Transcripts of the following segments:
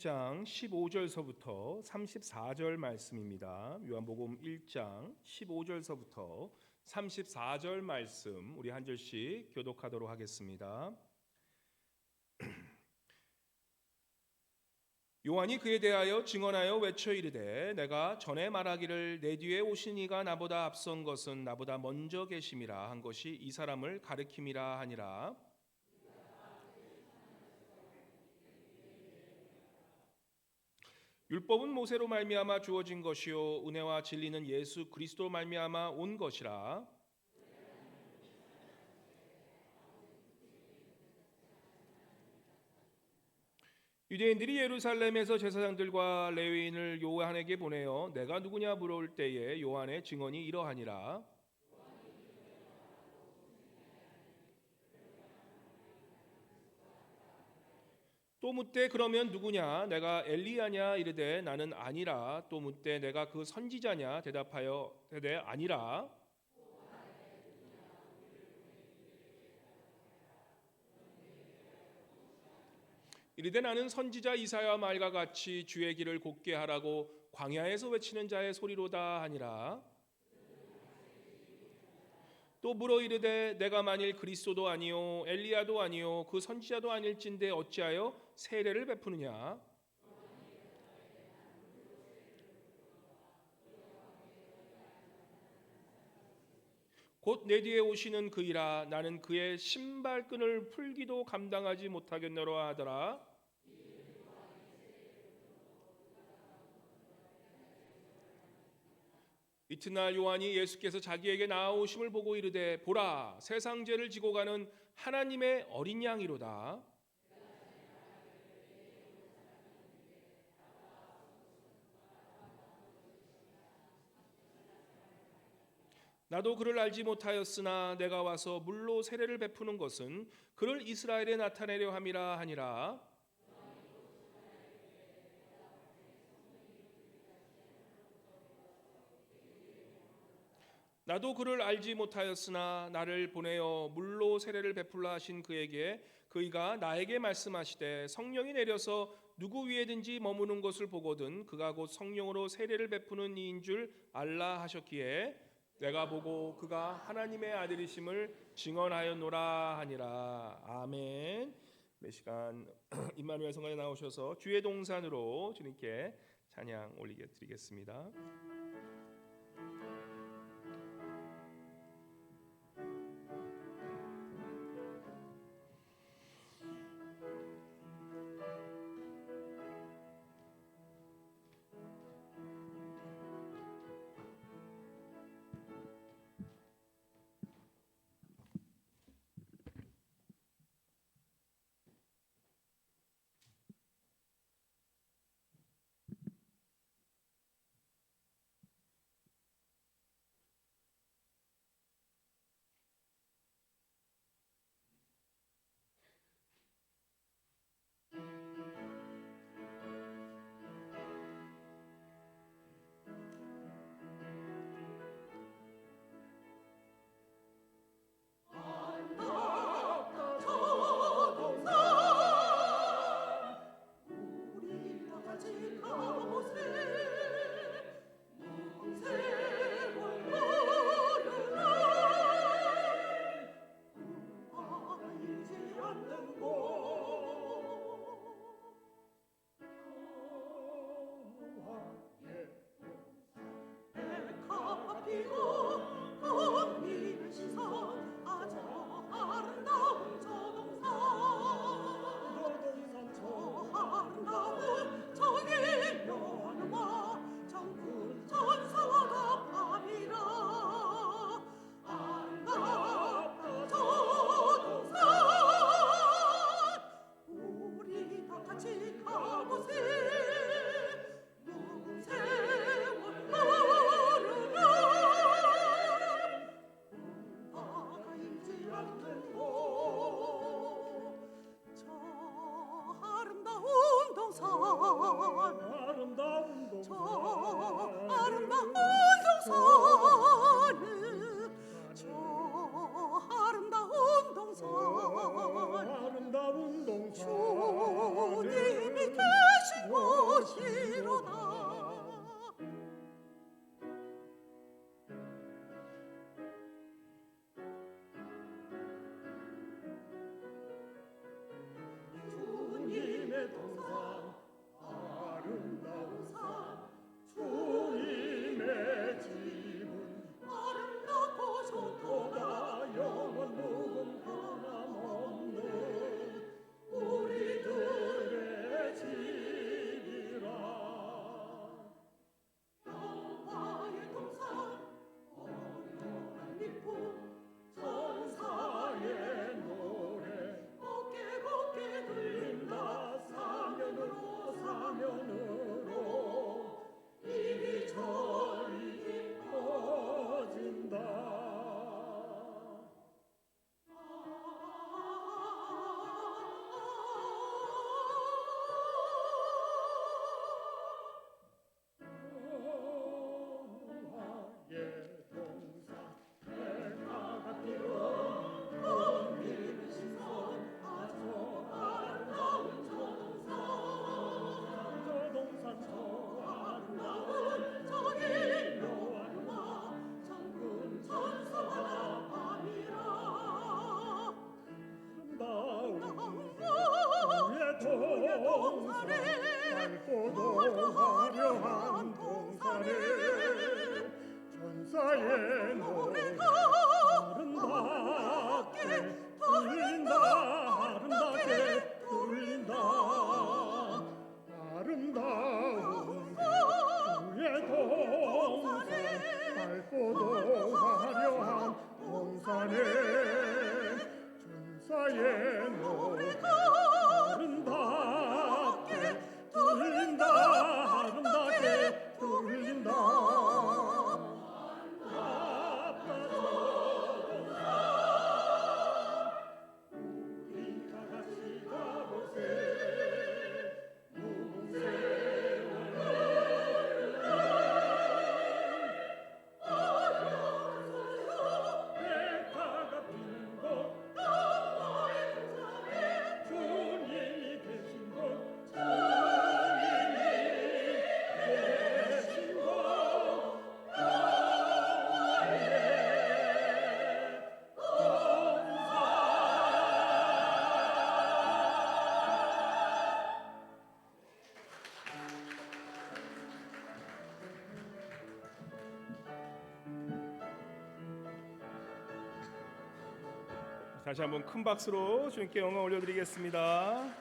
1장 15절서부터 34절 말씀입니다. 요한복음 1장 15절서부터 34절 말씀 우리 한 절씩 교독하도록 하겠습니다. 요한이 그에 대하여 증언하여 외쳐 이르되 내가 전에 말하기를 내 뒤에 오신 이가 나보다 앞선 것은 나보다 먼저 계심이라 한 것이 이 사람을 가리킴이라 하니라. 율법은 모세로 말미암아 주어진 것이요 은혜와 진리는 예수 그리스도로 말미암아 온 것이라. 유대인들이 예루살렘에서 제사장들과 레위인을 요한에게 보내어 내가 누구냐 물어올 때에 요한의 증언이 이러하니라. 또 묻되 그러면 누구냐 내가 엘리야냐 이르되 나는 아니라. 또 묻되 내가 그 선지자냐 대답하여 되되 아니라. 이르되 나는 선지자 이사야 말과 같이 주의 길을 곧게 하라고 광야에서 외치는 자의 소리로다 하니라. 또 물어 이르되 내가 만일 그리스도도 아니요 엘리야도 아니요 그 선지자도 아닐진데 어찌하여 세례를 베푸느냐. 곧 내 뒤에 오시는 그이라 나는 그의 신발끈을 풀기도 감당하지 못하겠노라 하더라. 이튿날 요한이 예수께서 자기에게 나아오심을 보고 이르되 보라 세상 죄를 지고 가는 하나님의 어린 양이로다. 나도 그를 알지 못하였으나 내가 와서 물로 세례를 베푸는 것은 그를 이스라엘에 나타내려 함이라 하니라. 나도 그를 알지 못하였으나 나를 보내어 물로 세례를 베풀라 하신 그에게 그이가 나에게 말씀하시되 성령이 내려서 누구 위에든지 머무는 것을 보거든 그가 곧 성령으로 세례를 베푸는 이인 줄 알라 하셨기에 내가 보고 그가 하나님의 아들이심을 증언하였노라 하니라. 아멘. 매 시간 임마누엘 성관에 나오셔서 주의 동산으로 주님께 찬양 올리게 드리겠습니다. 주님이 계신 곳 전사의 노래가 아름답게 들린다 아름답게 들린다 아름다운 주의 동산 밝고도 화려한 동산에 전사의 노래가 아름답게 들린다 아름답게 들린다 다시 한번 큰 박수로 주님께 영광 올려드리겠습니다.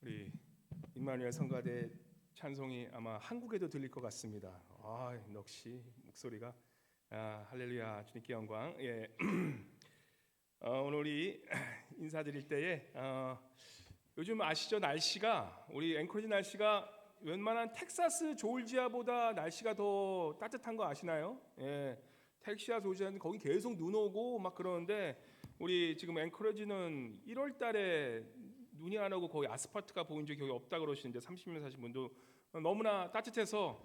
우리 임마누엘 성가대 찬송이 아마 한국에도 들릴 것 같습니다. 역시 목소리가 할렐루야 주님께 영광. 예. 오늘 우리 인사드릴 때에 요즘 아시죠? 날씨가 우리 앵커리지 날씨가 웬만한 텍사스 조지아보다 날씨가 더 따뜻한 거 아시나요? 예, 텍사스 조지아는 거기 계속 눈 오고 막 그러는데 우리 지금 앵커리지는 1월달에 눈이 안 오고 거의 아스팔트가 보인 적이 거의 없다 그러시는데 30년 사신 분도 너무나 따뜻해서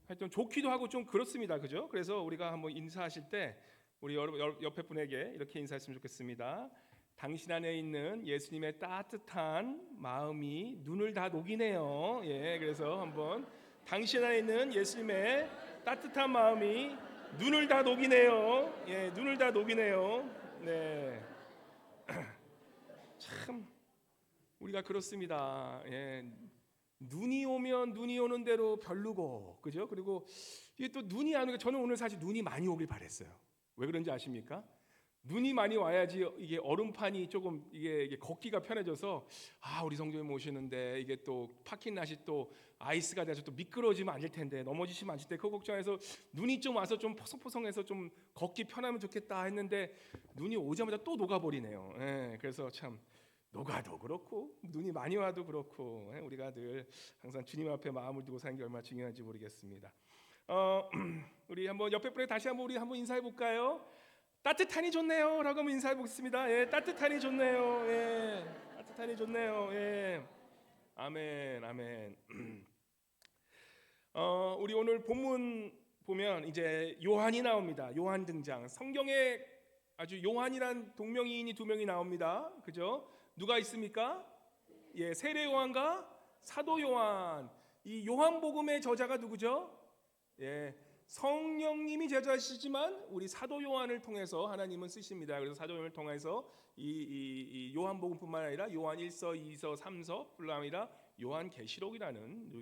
하여튼 좋기도 하고 좀 그렇습니다, 그죠? 그래서 우리가 한번 인사하실 때 우리 옆에 분에게 이렇게 인사했으면 좋겠습니다. 당신 안에 있는 예수님의 따뜻한 마음이 눈을 다 녹이네요. 예, 그래서 한번 당신 안에 있는 예수님의 따뜻한 마음이 눈을 다 녹이네요. 예, 눈을 다 녹이네요. 네, 참 우리가 그렇습니다. 예, 눈이 오면 눈이 오는 대로 별로고, 그죠? 그리고 이게 또 눈이 안 오니까 저는 오늘 사실 눈이 많이 오길 바랬어요. 왜 그런지 아십니까? 눈이 많이 와야지 이게 얼음판이 조금 이게 걷기가 편해져서 우리 성도님 오시는데 이게 또 파킹낫이 또 아이스가 돼서 또 미끄러지면 안 될 텐데 넘어지시면 안 될 때 그 걱정해서 눈이 좀 와서 좀 포송포송해서 좀 걷기 편하면 좋겠다 했는데 눈이 오자마자 또 녹아버리네요. 예, 그래서 참 녹아도 그렇고 눈이 많이 와도 그렇고 우리가 늘 항상 주님 앞에 마음을 두고 사는 게 얼마나 중요한지 모르겠습니다. 우리 한번 옆에 분에 다시 한번 우리 한번 인사해 볼까요? 따뜻하니 좋네요 라고 한번 인사해 보겠습니다. 예, 따뜻하니 좋네요. 예, 따뜻하니 좋네요. 예, 아멘, 아멘. 우리 오늘 본문 보면 이제 요한이 나옵니다. 요한 등장. 성경에 아주 요한이란 동명이인이 두 명이 나옵니다. 그죠? 누가 있습니까? 예, 세례 요한과 사도 요한. 이 요한복음의 저자가 누구죠? 예, 성령님이 제자시지만 우리 사도 요한을 통해서 하나님은 쓰십니다. 그래서 사도 요한을 통해서 이 요한복음뿐만 아니라 요한 1서, 2서, 3서 뿐만 아니라 요한계시록이라는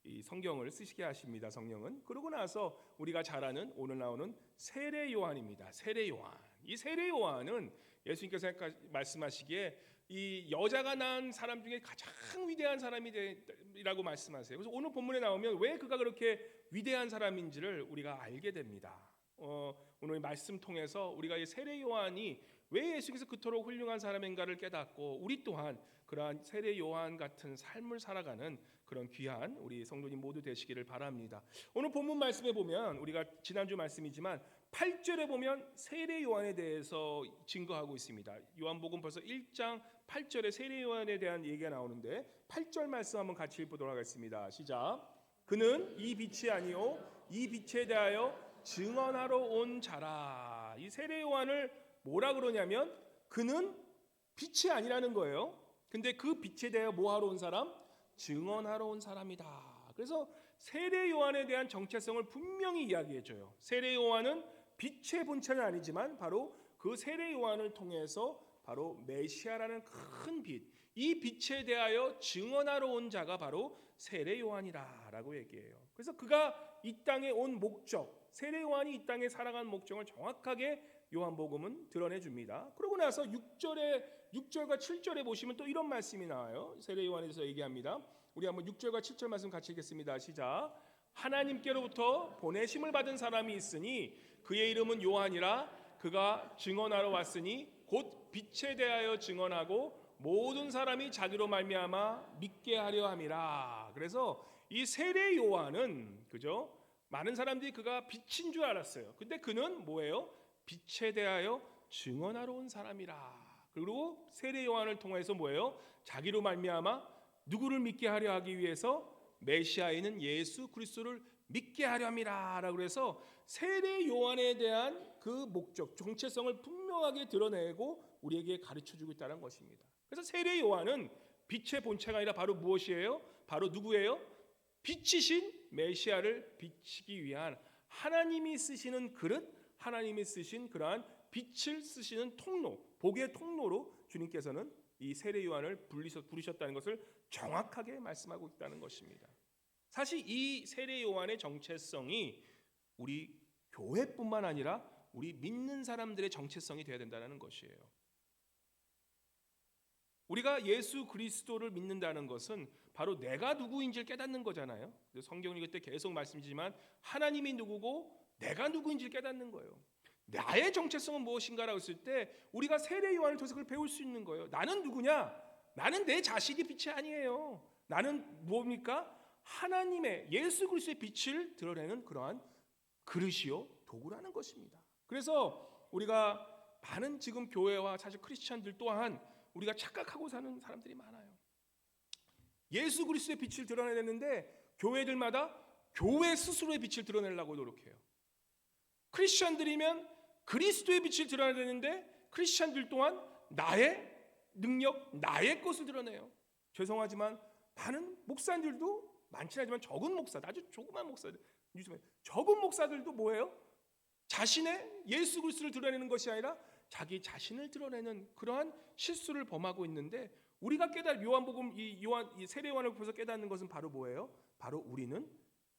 이 성경을 쓰시게 하십니다. 성령은. 그러고 나서 우리가 잘 아는 오늘 나오는 세례 요한입니다. 세례 요한. 이 세례 요한은 예수님께서 말씀하시기에 이 여자가 낳은 사람 중에 가장 위대한 사람이라고 말씀하세요. 그래서 오늘 본문에 나오면 왜 그가 그렇게 위대한 사람인지를 우리가 알게 됩니다. 오늘 말씀 통해서 우리가 이 세례 요한이 왜 예수께서 그토록 훌륭한 사람인가를 깨닫고 우리 또한 그러한 세례 요한 같은 삶을 살아가는 그런 귀한 우리 성도님 모두 되시기를 바랍니다. 오늘 본문 말씀에 보면 우리가 지난주 말씀이지만 8절에 보면 세례 요한에 대해서 증거하고 있습니다. 요한복음 벌써 1장 8절에 세례 요한에 대한 얘기가 나오는데 8절 말씀 한번 같이 읽도록 하겠습니다. 시작. 그는 이 빛이 아니요 이 빛에 대하여 증언하러 온 자라. 이 세례 요한을 뭐라 그러냐면 그는 빛이 아니라는 거예요. 근데 그 빛에 대하여 뭐하러 온 사람? 증언하러 온 사람이다. 그래서 세례 요한에 대한 정체성을 분명히 이야기해줘요. 세례 요한은 빛의 본체는 아니지만 바로 그 세례 요한을 통해서 바로 메시아라는 큰 빛, 이 빛에 대하여 증언하러 온 자가 바로 세례 요한이라고 얘기해요. 그래서 그가 이 땅에 온 목적, 세례 요한이 이 땅에 살아간 목적을 정확하게 요한복음은 드러내 줍니다. 그러고 나서 6절과 7절에 보시면 또 이런 말씀이 나와요. 세례 요한에 대해서 얘기합니다. 우리 한번 6절과 7절 말씀 같이 읽겠습니다. 시작. 하나님께로부터 보내심을 받은 사람이 있으니 그의 이름은 요한이라. 그가 증언하러 왔으니 곧 빛에 대하여 증언하고 모든 사람이 자기로 말미암아 믿게 하려 함이라. 그래서 이 세례 요한은 그죠? 많은 사람들이 그가 빛인 줄 알았어요. 근데 그는 뭐예요? 빛에 대하여 증언하러 온 사람이라. 그리고 세례 요한을 통해서 뭐예요? 자기로 말미암아 누구를 믿게 하려 하기 위해서 메시아에는 예수 그리스도를 믿게 하려 함이라라고 그래서 세례 요한에 대한 그 목적, 정체성을 분명하게 드러내고 우리에게 가르쳐주고 있다는 것입니다. 그래서 세례 요한은 빛의 본체가 아니라 바로 무엇이에요? 바로 누구예요? 빛이신 메시아를 비치기 위한 하나님이 쓰시는 그릇, 하나님이 쓰신 그러한 빛을 쓰시는 통로, 복의 통로로 주님께서는 이 세례 요한을 부르셨다는 것을 정확하게 말씀하고 있다는 것입니다. 사실 이 세례 요한의 정체성이 우리 교회뿐만 아니라 우리 믿는 사람들의 정체성이 되어야 된다는 것이에요. 우리가 예수 그리스도를 믿는다는 것은 바로 내가 누구인지를 깨닫는 거잖아요. 성경 읽을 때 계속 말씀드리지만 하나님이 누구고 내가 누구인지를 깨닫는 거예요. 나의 정체성은 무엇인가라고 했을 때 우리가 세례 요한을 통해서 그걸 배울 수 있는 거예요. 나는 누구냐? 나는 내 자식이 빛이 아니에요. 나는 뭡니까? 하나님의 예수 그리스도의 빛을 드러내는 그러한 그릇이요 도구라는 것입니다. 그래서 우리가 많은 지금 교회와 사실 크리스찬들 또한 우리가 착각하고 사는 사람들이 많아요. 예수 그리스도의 빛을 드러내야 되는데 교회들마다 교회 스스로의 빛을 드러내려고 노력해요. 크리스찬들이면 그리스도의 빛을 드러내야 되는데 크리스찬들 또한 나의 능력, 나의 것을 드러내요. 죄송하지만 많은 목사들도 많지 않지만 적은 목사들, 아주 조그만 목사들, 적은 목사들도 뭐예요? 자신의 예수 그리스도를 드러내는 것이 아니라 자기 자신을 드러내는 그러한 실수를 범하고 있는데 우리가 요한복음 이 세례 요한을 보면서 깨닫는 것은 바로 뭐예요? 바로 우리는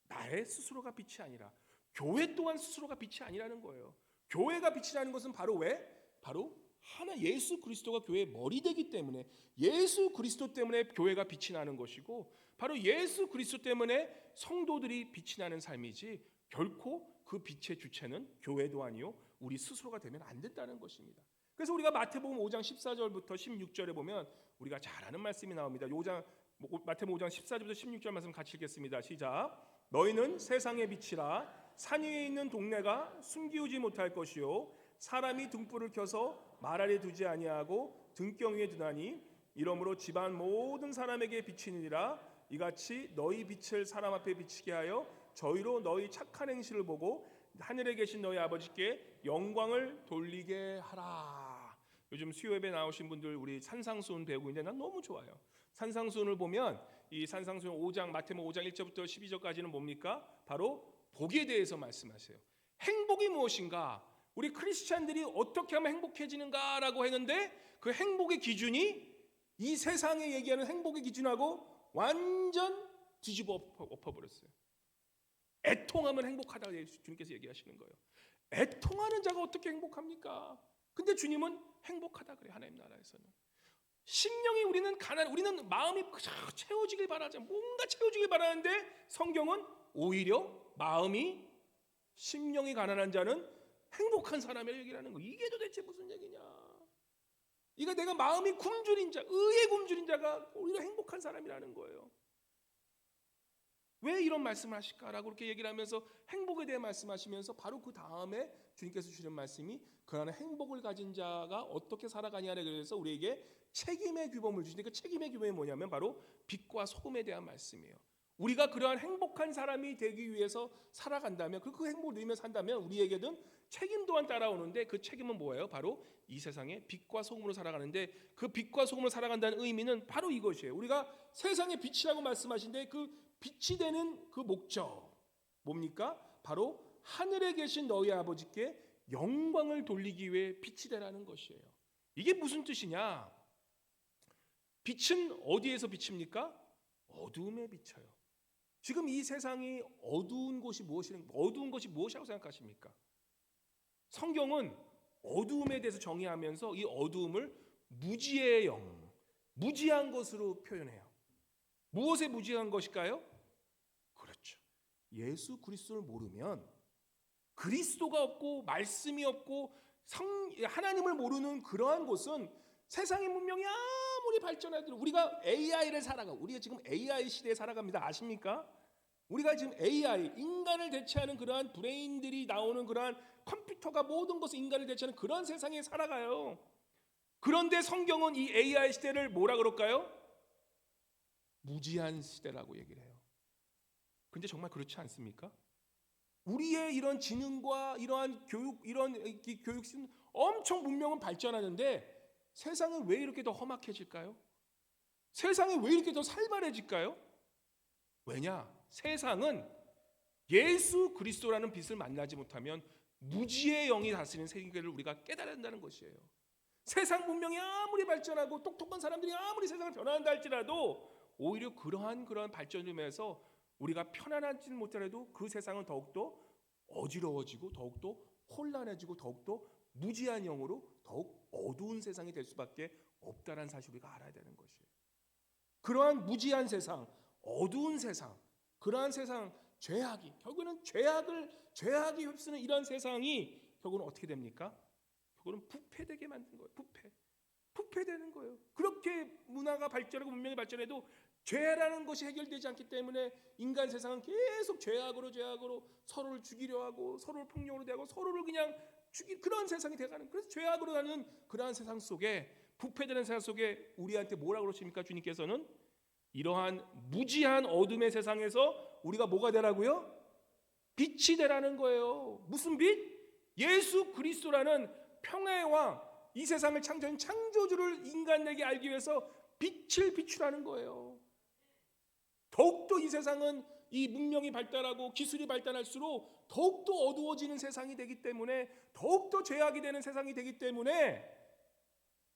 나의 스스로가 빛이 아니라 교회 또한 스스로가 빛이 아니라는 거예요. 교회가 빛이라는 것은 바로 왜? 바로 하나 예수 그리스도가 교회의 머리 되기 때문에 예수 그리스도 때문에 교회가 빛이 나는 것이고 바로 예수 그리스도 때문에 성도들이 빛이 나는 삶이지 결코 그 빛의 주체는 교회도 아니요 우리 스스로가 되면 안 된다는 것입니다. 그래서 우리가 마태복음 5장 14절부터 16절에 보면 우리가 잘 아는 말씀이 나옵니다. 마태복음 5장 14절부터 16절 말씀 같이 읽겠습니다. 시작. 너희는 세상의 빛이라. 산 위에 있는 동네가 숨기우지 못할 것이요 사람이 등불을 켜서 말 아래 두지 아니하고 등경 위에 두나니 이러므로 집안 모든 사람에게 비치느니라. 이같이 너희 빛을 사람 앞에 비치게 하여 저희로 너희 착한 행실을 보고 하늘에 계신 너희 아버지께 영광을 돌리게 하라. 요즘 수요예배 나오신 분들 우리 산상수훈 배우고 있는데 난 너무 좋아요. 산상수훈을 보면 이 산상수훈 5장 마태복음 5장 1절부터 12절까지는 뭡니까? 바로 복에 대해서 말씀하세요. 행복이 무엇인가? 우리 크리스찬들이 어떻게 하면 행복해지는가라고 했는데 그 행복의 기준이 이 세상에 얘기하는 행복의 기준하고 완전 뒤집어 엎어버렸어요. 애통하면 행복하다고 주님께서 얘기하시는 거예요. 애통하는 자가 어떻게 행복합니까? 근데 주님은 행복하다 그래요. 하나님 나라에서는. 심령이 우리는 마음이 채워지길 바라죠. 뭔가 채워지길 바라는데 성경은 오히려 마음이 심령이 가난한 자는 행복한 사람을 얘기하는 거. 이게 도대체 무슨 얘기냐? 이거 내가 마음이 굶주린 자, 의에 굶주린 자가 오히려 행복한 사람이라는 거예요. 왜 이런 말씀을 하실까라고 그렇게 얘기를 하면서 행복에 대해 말씀하시면서 바로 그 다음에 주님께서 주시는 말씀이 그러나 행복을 가진 자가 어떻게 살아가냐에 대해서 우리에게 책임의 규범을 주시는데 그 책임의 규범이 뭐냐면 바로 빛과 소금에 대한 말씀이에요. 우리가 그러한 행복한 사람이 되기 위해서 살아간다면 그 행복을 누리며 산다면 우리에게는 책임 또한 따라오는데 그 책임은 뭐예요? 바로 이 세상에 빛과 소금으로 살아가는데 그 빛과 소금으로 살아간다는 의미는 바로 이것이에요. 우리가 세상의 빛이라고 말씀하신데 그 빛이 되는 그 목적 뭡니까? 바로 하늘에 계신 너희 아버지께 영광을 돌리기 위해 빛이 되라는 것이에요. 이게 무슨 뜻이냐? 빛은 어디에서 비칩니까? 어두움에 비쳐요. 지금 이 세상이 어두운 것이 무엇이라고 생각하십니까? 성경은 어두움에 대해서 정의하면서 이 어두움을 무지의 영, 무지한 것으로 표현해요. 무엇에 무지한 것일까요? 그렇죠. 예수 그리스도를 모르면, 그리스도가 없고 말씀이 없고 하나님을 모르는 그러한 곳은 세상의 문명이 아무리 발전해도, 우리가 AI를 우리가 지금 AI 시대에 살아갑니다. 아십니까? 우리가 지금 AI, 인간을 대체하는 그러한 브레인들이 나오는 그러한 컴퓨터가 모든 것을 인간을 대체하는 그런 세상에 살아가요. 그런데 성경은 이 AI 시대를 뭐라 그럴까요? 무지한 시대라고 얘기를 해요. 근데 정말 그렇지 않습니까? 우리의 이런 지능과 이러한 교육 시스템, 엄청 문명은 발전하는데 세상은 왜 이렇게 더 험악해질까요? 세상이 왜 이렇게 더 살벌해질까요? 왜냐? 세상은 예수 그리스도라는 빛을 만나지 못하면 무지의 영이 다스리는 세계를 우리가 깨달아야 한다는 것이에요. 세상 문명이 아무리 발전하고 똑똑한 사람들이 아무리 세상을 변화한다 할지라도 오히려 그러한 발전점에서 우리가 편안하지 못하더라도 그 세상은 더욱더 어지러워지고 더욱더 혼란해지고 더욱더 무지한 영으로 더욱 어두운 세상이 될 수밖에 없다는 사실을 우리가 알아야 되는 것이에요. 그러한 무지한 세상, 어두운 세상, 그러한 세상, 결국에는 죄악이 휩쓰는 이런 세상이 결국은 어떻게 됩니까? 결국은 부패되게 만든 거예요. 부패되는 거예요. 그렇게 문화가 발전하고 문명이 발전해도 죄라는 것이 해결되지 않기 때문에 인간 세상은 계속 죄악으로 서로를 죽이려 하고 서로를 폭력으로 대하고 서로를 그냥 그런 세상이 돼가는, 그래서 죄악으로 가는 그러한 세상 속에, 부패되는 세상 속에 우리한테 뭐라고 그러십니까? 주님께서는 이러한 무지한 어둠의 세상에서 우리가 뭐가 되라고요? 빛이 되라는 거예요. 무슨 빛? 예수 그리스도라는 평화의 왕, 이 세상을 창조한 창조주를 인간에게 알기 위해서 빛을 비추라는 거예요. 더욱더 이 세상은 이 문명이 발달하고 기술이 발달할수록 더욱더 어두워지는 세상이 되기 때문에, 더욱더 죄악이 되는 세상이 되기 때문에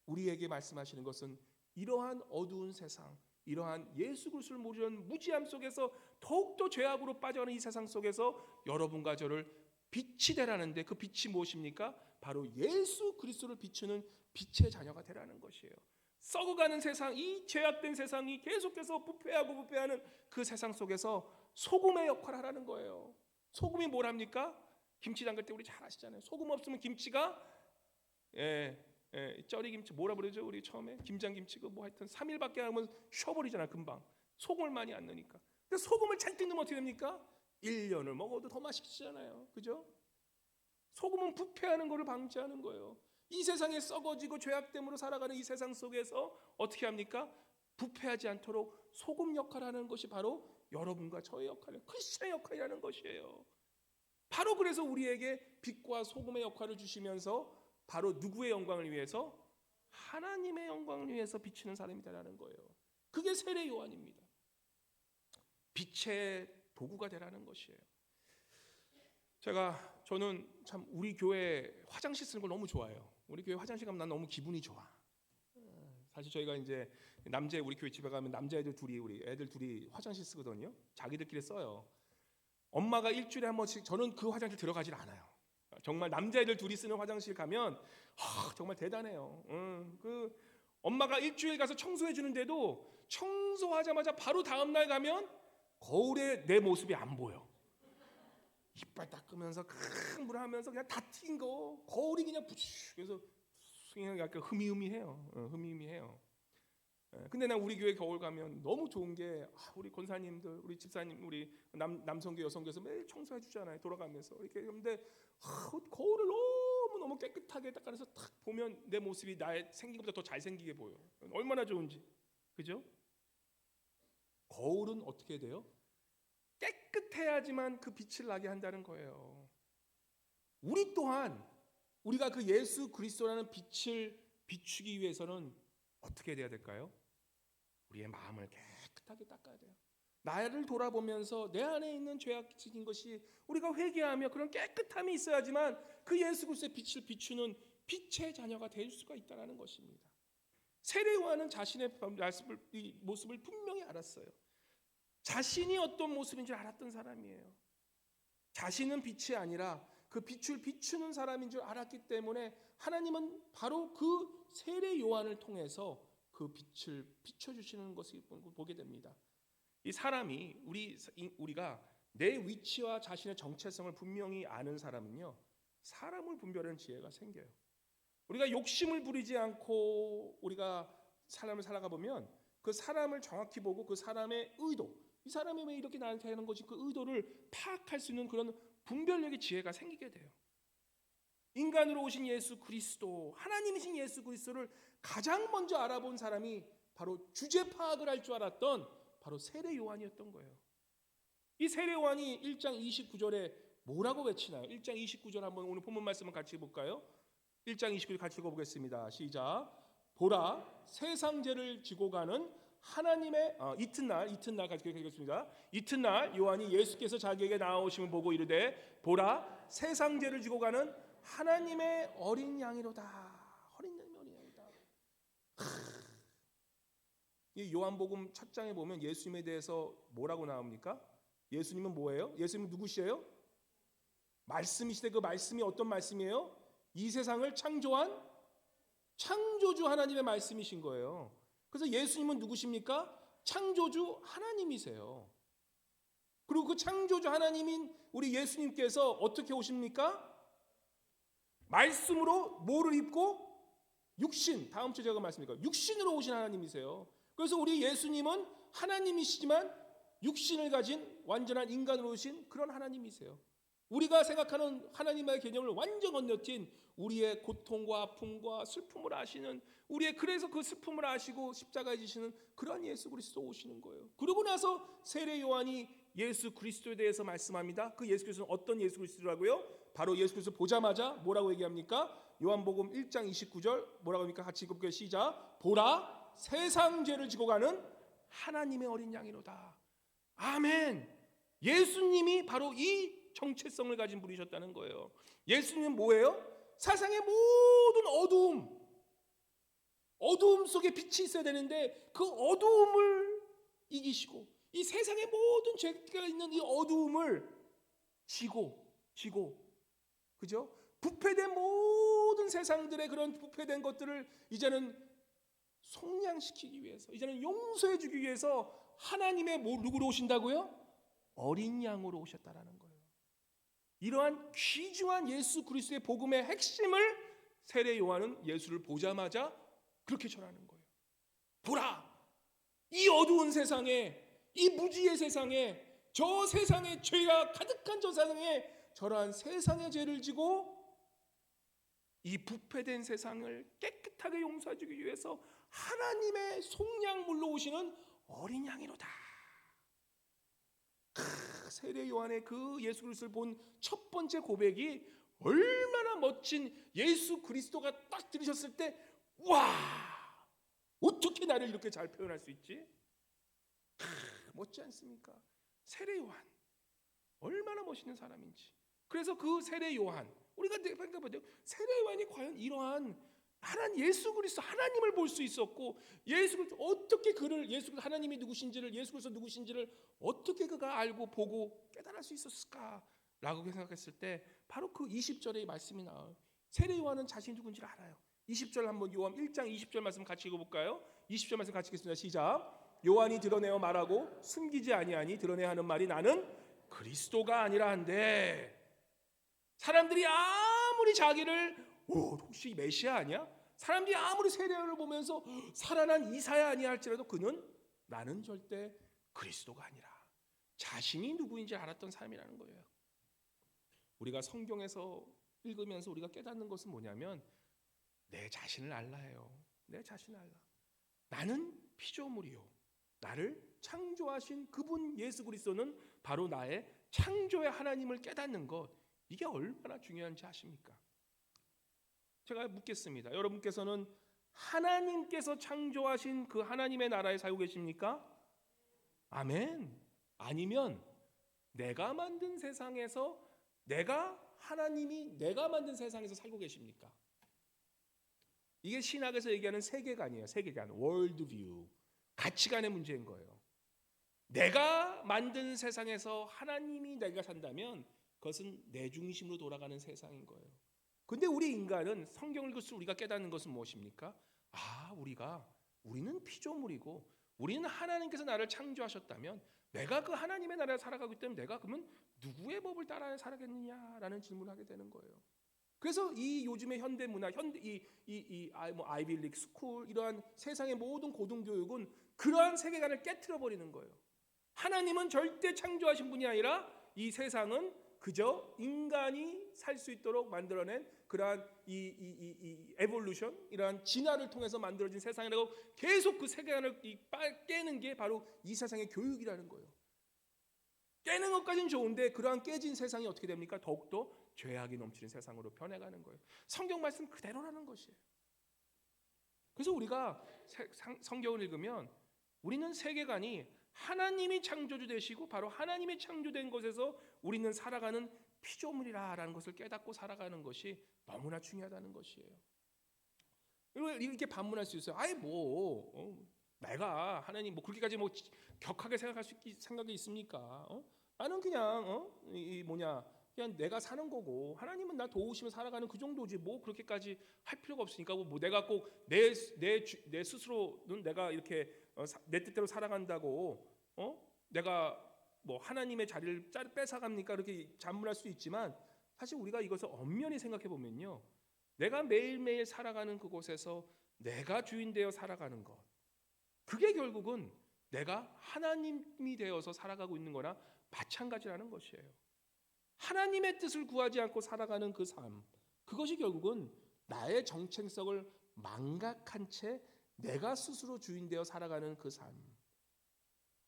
우리에게 말씀하시는 것은 이러한 어두운 세상, 이러한 예수 그리스도를 모르는 무지함 속에서 더욱더 죄악으로 빠져가는 이 세상 속에서 여러분과 저를 빛이 되라는데, 그 빛이 무엇입니까? 바로 예수 그리스도를 비추는 빛의 자녀가 되라는 것이에요. 썩어가는 세상, 이 죄악된 세상이 계속해서 부패하는 그 세상 속에서 소금의 역할을 하라는 거예요. 소금이 뭘 합니까? 김치 담글 때 우리 잘 아시잖아요. 소금 없으면 김치가 쩌리김치 뭐라 그러죠? 우리 처음에 김장김치 뭐 하여튼 3일밖에 하면 쉬어버리잖아, 금방. 소금을 많이 안 넣으니까. 근데 소금을 잔뜩 넣으면 어떻게 됩니까? 1년을 먹어도 더 맛있잖아요. 그죠? 소금은 부패하는 것을 방지하는 거예요. 이 세상에 썩어지고 죄악됨으로 살아가는 이 세상 속에서 어떻게 합니까? 부패하지 않도록 소금 역할을 하는 것이 바로 여러분과 저의 역할이에요. 크리스천의 역할이라는 것이에요. 바로 그래서 우리에게 빛과 소금의 역할을 주시면서 바로 누구의 영광을 위해서? 하나님의 영광을 위해서 비치는 사람이 되라는 거예요. 그게 세례 요한입니다. 빛의 도구가 되라는 것이에요. 저는 참 우리 교회 화장실 쓰는 걸 너무 좋아해요. 우리 교회 화장실 가면 난 너무 기분이 좋아. 사실 저희가 이제 우리 교회 집에 가면 우리 애들 둘이 화장실 쓰거든요. 자기들끼리 써요. 엄마가 일주일에 한 번씩, 저는 그 화장실 들어가질 않아요. 정말 남자애들 둘이 쓰는 화장실 가면 정말 대단해요. 그 엄마가 일주일 가서 청소해 주는데도 청소하자마자 바로 다음 날 가면 거울에 내 모습이 안 보여. 이빨 닦으면서 큰 물 하면서 그냥 다 튄 거, 거울이 그냥 그래서 그냥 약간 흐미흐미해요. 근데 난 우리 교회 거울 가면 너무 좋은 게, 우리 권사님들, 우리 집사님, 우리 남성교 여성교에서 매일 청소해 주잖아요. 돌아가면서 이렇게. 근데 거울을 너무 깨끗하게 닦아내서 딱 보면 내 모습이 나의 생긴 것보다 더 잘생기게 보여. 얼마나 좋은지. 그죠? 거울은 어떻게 돼요? 깨끗해야지만 그 빛을 나게 한다는 거예요. 우리 또한 우리가 그 예수 그리스도라는 빛을 비추기 위해서는 어떻게 돼야 될까요? 우리의 마음을 깨끗하게 닦아야 돼요. 나를 돌아보면서 내 안에 있는 죄악적인 것이 우리가 회개하며 그런 깨끗함이 있어야지만 그 예수 그리스도의 빛을 비추는 빛의 자녀가 될 수가 있다는 것입니다. 세례 요한은 자신의 이 모습을 분명히 알았어요. 자신이 어떤 모습인 줄 알았던 사람이에요. 자신은 빛이 아니라 그 빛을 비추는 사람인 줄 알았기 때문에 하나님은 바로 그 세례 요한을 통해서 그 빛을 비춰주시는 것을 보게 됩니다. 이 사람이 우리가 내 위치와 자신의 정체성을 분명히 아는 사람은요, 사람을 분별하는 지혜가 생겨요. 우리가 욕심을 부리지 않고 우리가 삶을 살아가 보면 그 사람을 정확히 보고 그 사람의 의도, 이 사람이 왜 이렇게 나한테 하는 것이, 그 의도를 파악할 수 있는 그런 분별력의 지혜가 생기게 돼요. 인간으로 오신 예수 그리스도, 하나님이신 예수 그리스도를 가장 먼저 알아본 사람이 바로 주제 파악을 할 줄 알았던 바로 세례 요한이었던 거예요. 이 세례 요한이 1장 29절에 뭐라고 외치나요? 1장 29절 한번 오늘 본문 말씀을 같이 볼까요? 1장 29절 같이 읽어보겠습니다. 시작. 보라, 세상죄를 지고 가는 하나님의 이튿날 같이 읽겠습니다. 이튿날 요한이 예수께서 자기에게 나오심을 보고 이르되, 보라, 세상죄를 지고 가는 하나님의 어린 양이로다. 어린 양이다. 이 요한복음 첫 장에 보면 예수님에 대해서 뭐라고 나옵니까? 예수님은 뭐예요? 예수님은 누구시에요? 말씀이시되 그 말씀이 어떤 말씀이에요? 이 세상을 창조한 창조주 하나님의 말씀이신 거예요. 그래서 예수님은 누구십니까? 창조주 하나님이세요. 그리고 그 창조주 하나님인 우리 예수님께서 어떻게 오십니까? 말씀으로 뭐를 입고? 육신, 다음 주에 제가 말씀드릴게요. 육신으로 오신 하나님이세요. 그래서 우리 예수님은 하나님이시지만 육신을 가진 완전한 인간으로 오신 그런 하나님이세요. 우리가 생각하는 하나님의 개념을 완전 건너뛴 우리의 고통과 아픔과 슬픔을 아시는, 우리의 그래서 그 슬픔을 아시고 십자가에 지시는 그런 예수 그리스도 오시는 거예요. 그러고 나서 세례 요한이 예수 그리스도에 대해서 말씀합니다. 그 예수 그리스도는 어떤 예수 그리스도라고요? 바로 예수 그리스도 보자마자 뭐라고 얘기합니까? 요한복음 1장 29절 뭐라고 합니까? 같이 읽어볼게요. 시작. 보라, 세상 죄를 지고 가는 하나님의 어린 양이로다. 아멘. 예수님이 바로 이 정체성을 가진 분이셨다는 거예요. 예수님은 뭐예요? 세상의 모든 어두움 속에 빛이 있어야 되는데 그 어두움을 이기시고 이 세상의 모든 죄가 있는 이 어두움을 지고 그죠? 부패된 모든 세상들의 그런 부패된 것들을 이제는 속량시키기 위해서, 이제는 용서해 주기 위해서 하나님의 누구로 오신다고요? 어린 양으로 오셨다라는 거예요. 이러한 귀중한 예수 그리스도의 복음의 핵심을 세례 요한은 예수를 보자마자 그렇게 전하는 거예요. 보라, 이 어두운 세상에, 이 무지의 세상에, 저 세상에 죄가 가득한 저 세상에 저러한 세상의 죄를 지고 이 부패된 세상을 깨끗하게 용서해 주기 위해서 하나님의 속량물로 오시는 어린 양이로다. 세례 요한의 그 예수 그리스도를 본 첫 번째 고백이 얼마나 멋진, 예수 그리스도가 딱 들으셨을 때 와, 어떻게 나를 이렇게 잘 표현할 수 있지? 멋지 않습니까? 세례 요한 얼마나 멋있는 사람인지. 그래서 그 세례 요한, 우리가 생각해보죠. 세례 요한이 과연 이러한 하나님 예수 그리스도 하나님을 볼 수 있었고, 예수 그리스도 어떻게 그를, 예수 그리스도 하나님이 누구신지를, 예수 그리스도 누구신지를 어떻게 그가 알고 보고 깨달을 수 있었을까라고 생각했을 때 바로 그 20절의 말씀이 나와요. 세례 요한은 자신이 누군지를 알아요. 20절 한번 요한 1장 20절 말씀 같이 읽어볼까요? 20절 말씀 같이 읽겠습니다. 시작. 요한이 드러내어 말하고 숨기지 아니하니 드러내야 하는 말이 나는 그리스도가 아니라 한데, 사람들이 아무리 자기를 혹시 메시아 아니야? 사람들이 아무리 세례를 보면서 살아난 이사야 아니야 할지라도 그는 나는 절대 그리스도가 아니라 자신이 누구인지 알았던 사람이라는 거예요. 우리가 성경에서 읽으면서 우리가 깨닫는 것은 뭐냐면 내 자신을 알라예요. 내 자신을 알라. 나는 피조물이요. 나를 창조하신 그분 예수 그리스도는 바로 나의 창조의 하나님을 깨닫는 것, 이게 얼마나 중요한지 아십니까? 제가 묻겠습니다. 여러분께서는 하나님께서 창조하신 그 하나님의 나라에 살고 계십니까? 아멘. 아니면 내가 만든 세상에서, 하나님이 내가 만든 세상에서 살고 계십니까? 이게 신학에서 얘기하는 세계관이에요. 세계관, 월드뷰, 가치관의 문제인 거예요. 내가 만든 세상에서 하나님이 내가 산다면 그것은 내 중심으로 돌아가는 세상인 거예요. 근데 우리 인간은 성경을 읽을수록 우리가 깨닫는 것은 무엇입니까? 우리는 피조물이고 우리는 하나님께서 나를 창조하셨다면 내가 그 하나님의 나라에 살아가기 때문에 내가 그러면 누구의 법을 따라 살아겠느냐라는 질문을 하게 되는 거예요. 그래서 이 요즘의 현대 문화, 아이빌릭 스쿨 이러한 세상의 모든 고등교육은 그러한 세계관을 깨트려 버리는 거예요. 하나님은 절대 창조하신 분이 아니라 이 세상은 그저 인간이 살 수 있도록 만들어낸 그러한 이 에볼루션, 이러한 진화를 통해서 만들어진 세상이라고 계속 그 세계관을 깨는 게 바로 이 세상의 교육이라는 거예요. 깨는 것까지는 좋은데 그러한 깨진 세상이 어떻게 됩니까? 더욱더 죄악이 넘치는 세상으로 변해가는 거예요. 성경 말씀 그대로라는 것이에요. 그래서 우리가 성경을 읽으면 우리는 세계관이 하나님이 창조주 되시고 바로 하나님이 창조된 것에서 우리는 살아가는 피조물이라는 것을 깨닫고 살아가는 것이 너무나 중요하다는 것이에요. 이렇게 반문할 수 있어요. 내가 하나님 그렇게까지 격하게 생각할 생각이 있습니까? 나는 그냥 그냥 내가 사는 거고 하나님은 나 도우시며 살아가는 그 정도지 그렇게까지 할 필요가 없으니까 내가 꼭 내 스스로는 내가 이렇게 내 뜻대로 살아간다고 내가 하나님의 자리를 뺏어갑니까? 이렇게 잔문할 수 있지만 사실 우리가 이것을 엄연히 생각해 보면요, 내가 매일매일 살아가는 그곳에서 내가 주인 되어 살아가는 것, 그게 결국은 내가 하나님이 되어서 살아가고 있는 거나 마찬가지라는 것이에요. 하나님의 뜻을 구하지 않고 살아가는 그 삶, 그것이 결국은 나의 정체성을 망각한 채 내가 스스로 주인 되어 살아가는 그 삶,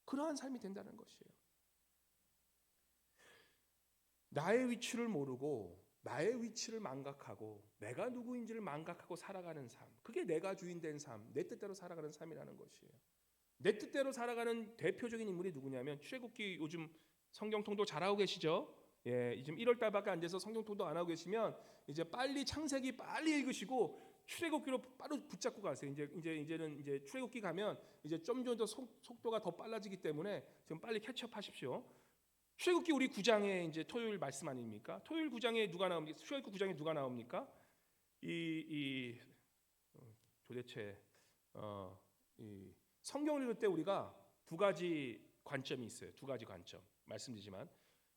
그러한 삶이 된다는 것이에요. 나의 위치를 모르고 나의 위치를 망각하고 내가 누구인지를 망각하고 살아가는 삶, 그게 내가 주인 된 삶, 내 뜻대로 살아가는 삶이라는 것이에요. 내 뜻대로 살아가는 대표적인 인물이 누구냐면, 출애굽기 요즘 성경통독 잘하고 계시죠? 지금 1월 달밖에 안 돼서 성경통독 안 하고 계시면 이제 빨리 창세기 빨리 읽으시고 출애굽기로 바로 붙잡고 가세요. 이제는 출애굽기 가면 이제 좀 더 속도가 더 빨라지기 때문에 지금 빨리 캐치업하십시오. 출애굽기 우리 9장에 이제 토요일 말씀 아닙니까? 토요일 9장에 누가 나옵니까? 출애굽기 9장에 누가 나옵니까? 도대체 이 성경을 읽을 때 우리가 두 가지 관점이 있어요. 두 가지 관점 말씀드리지만,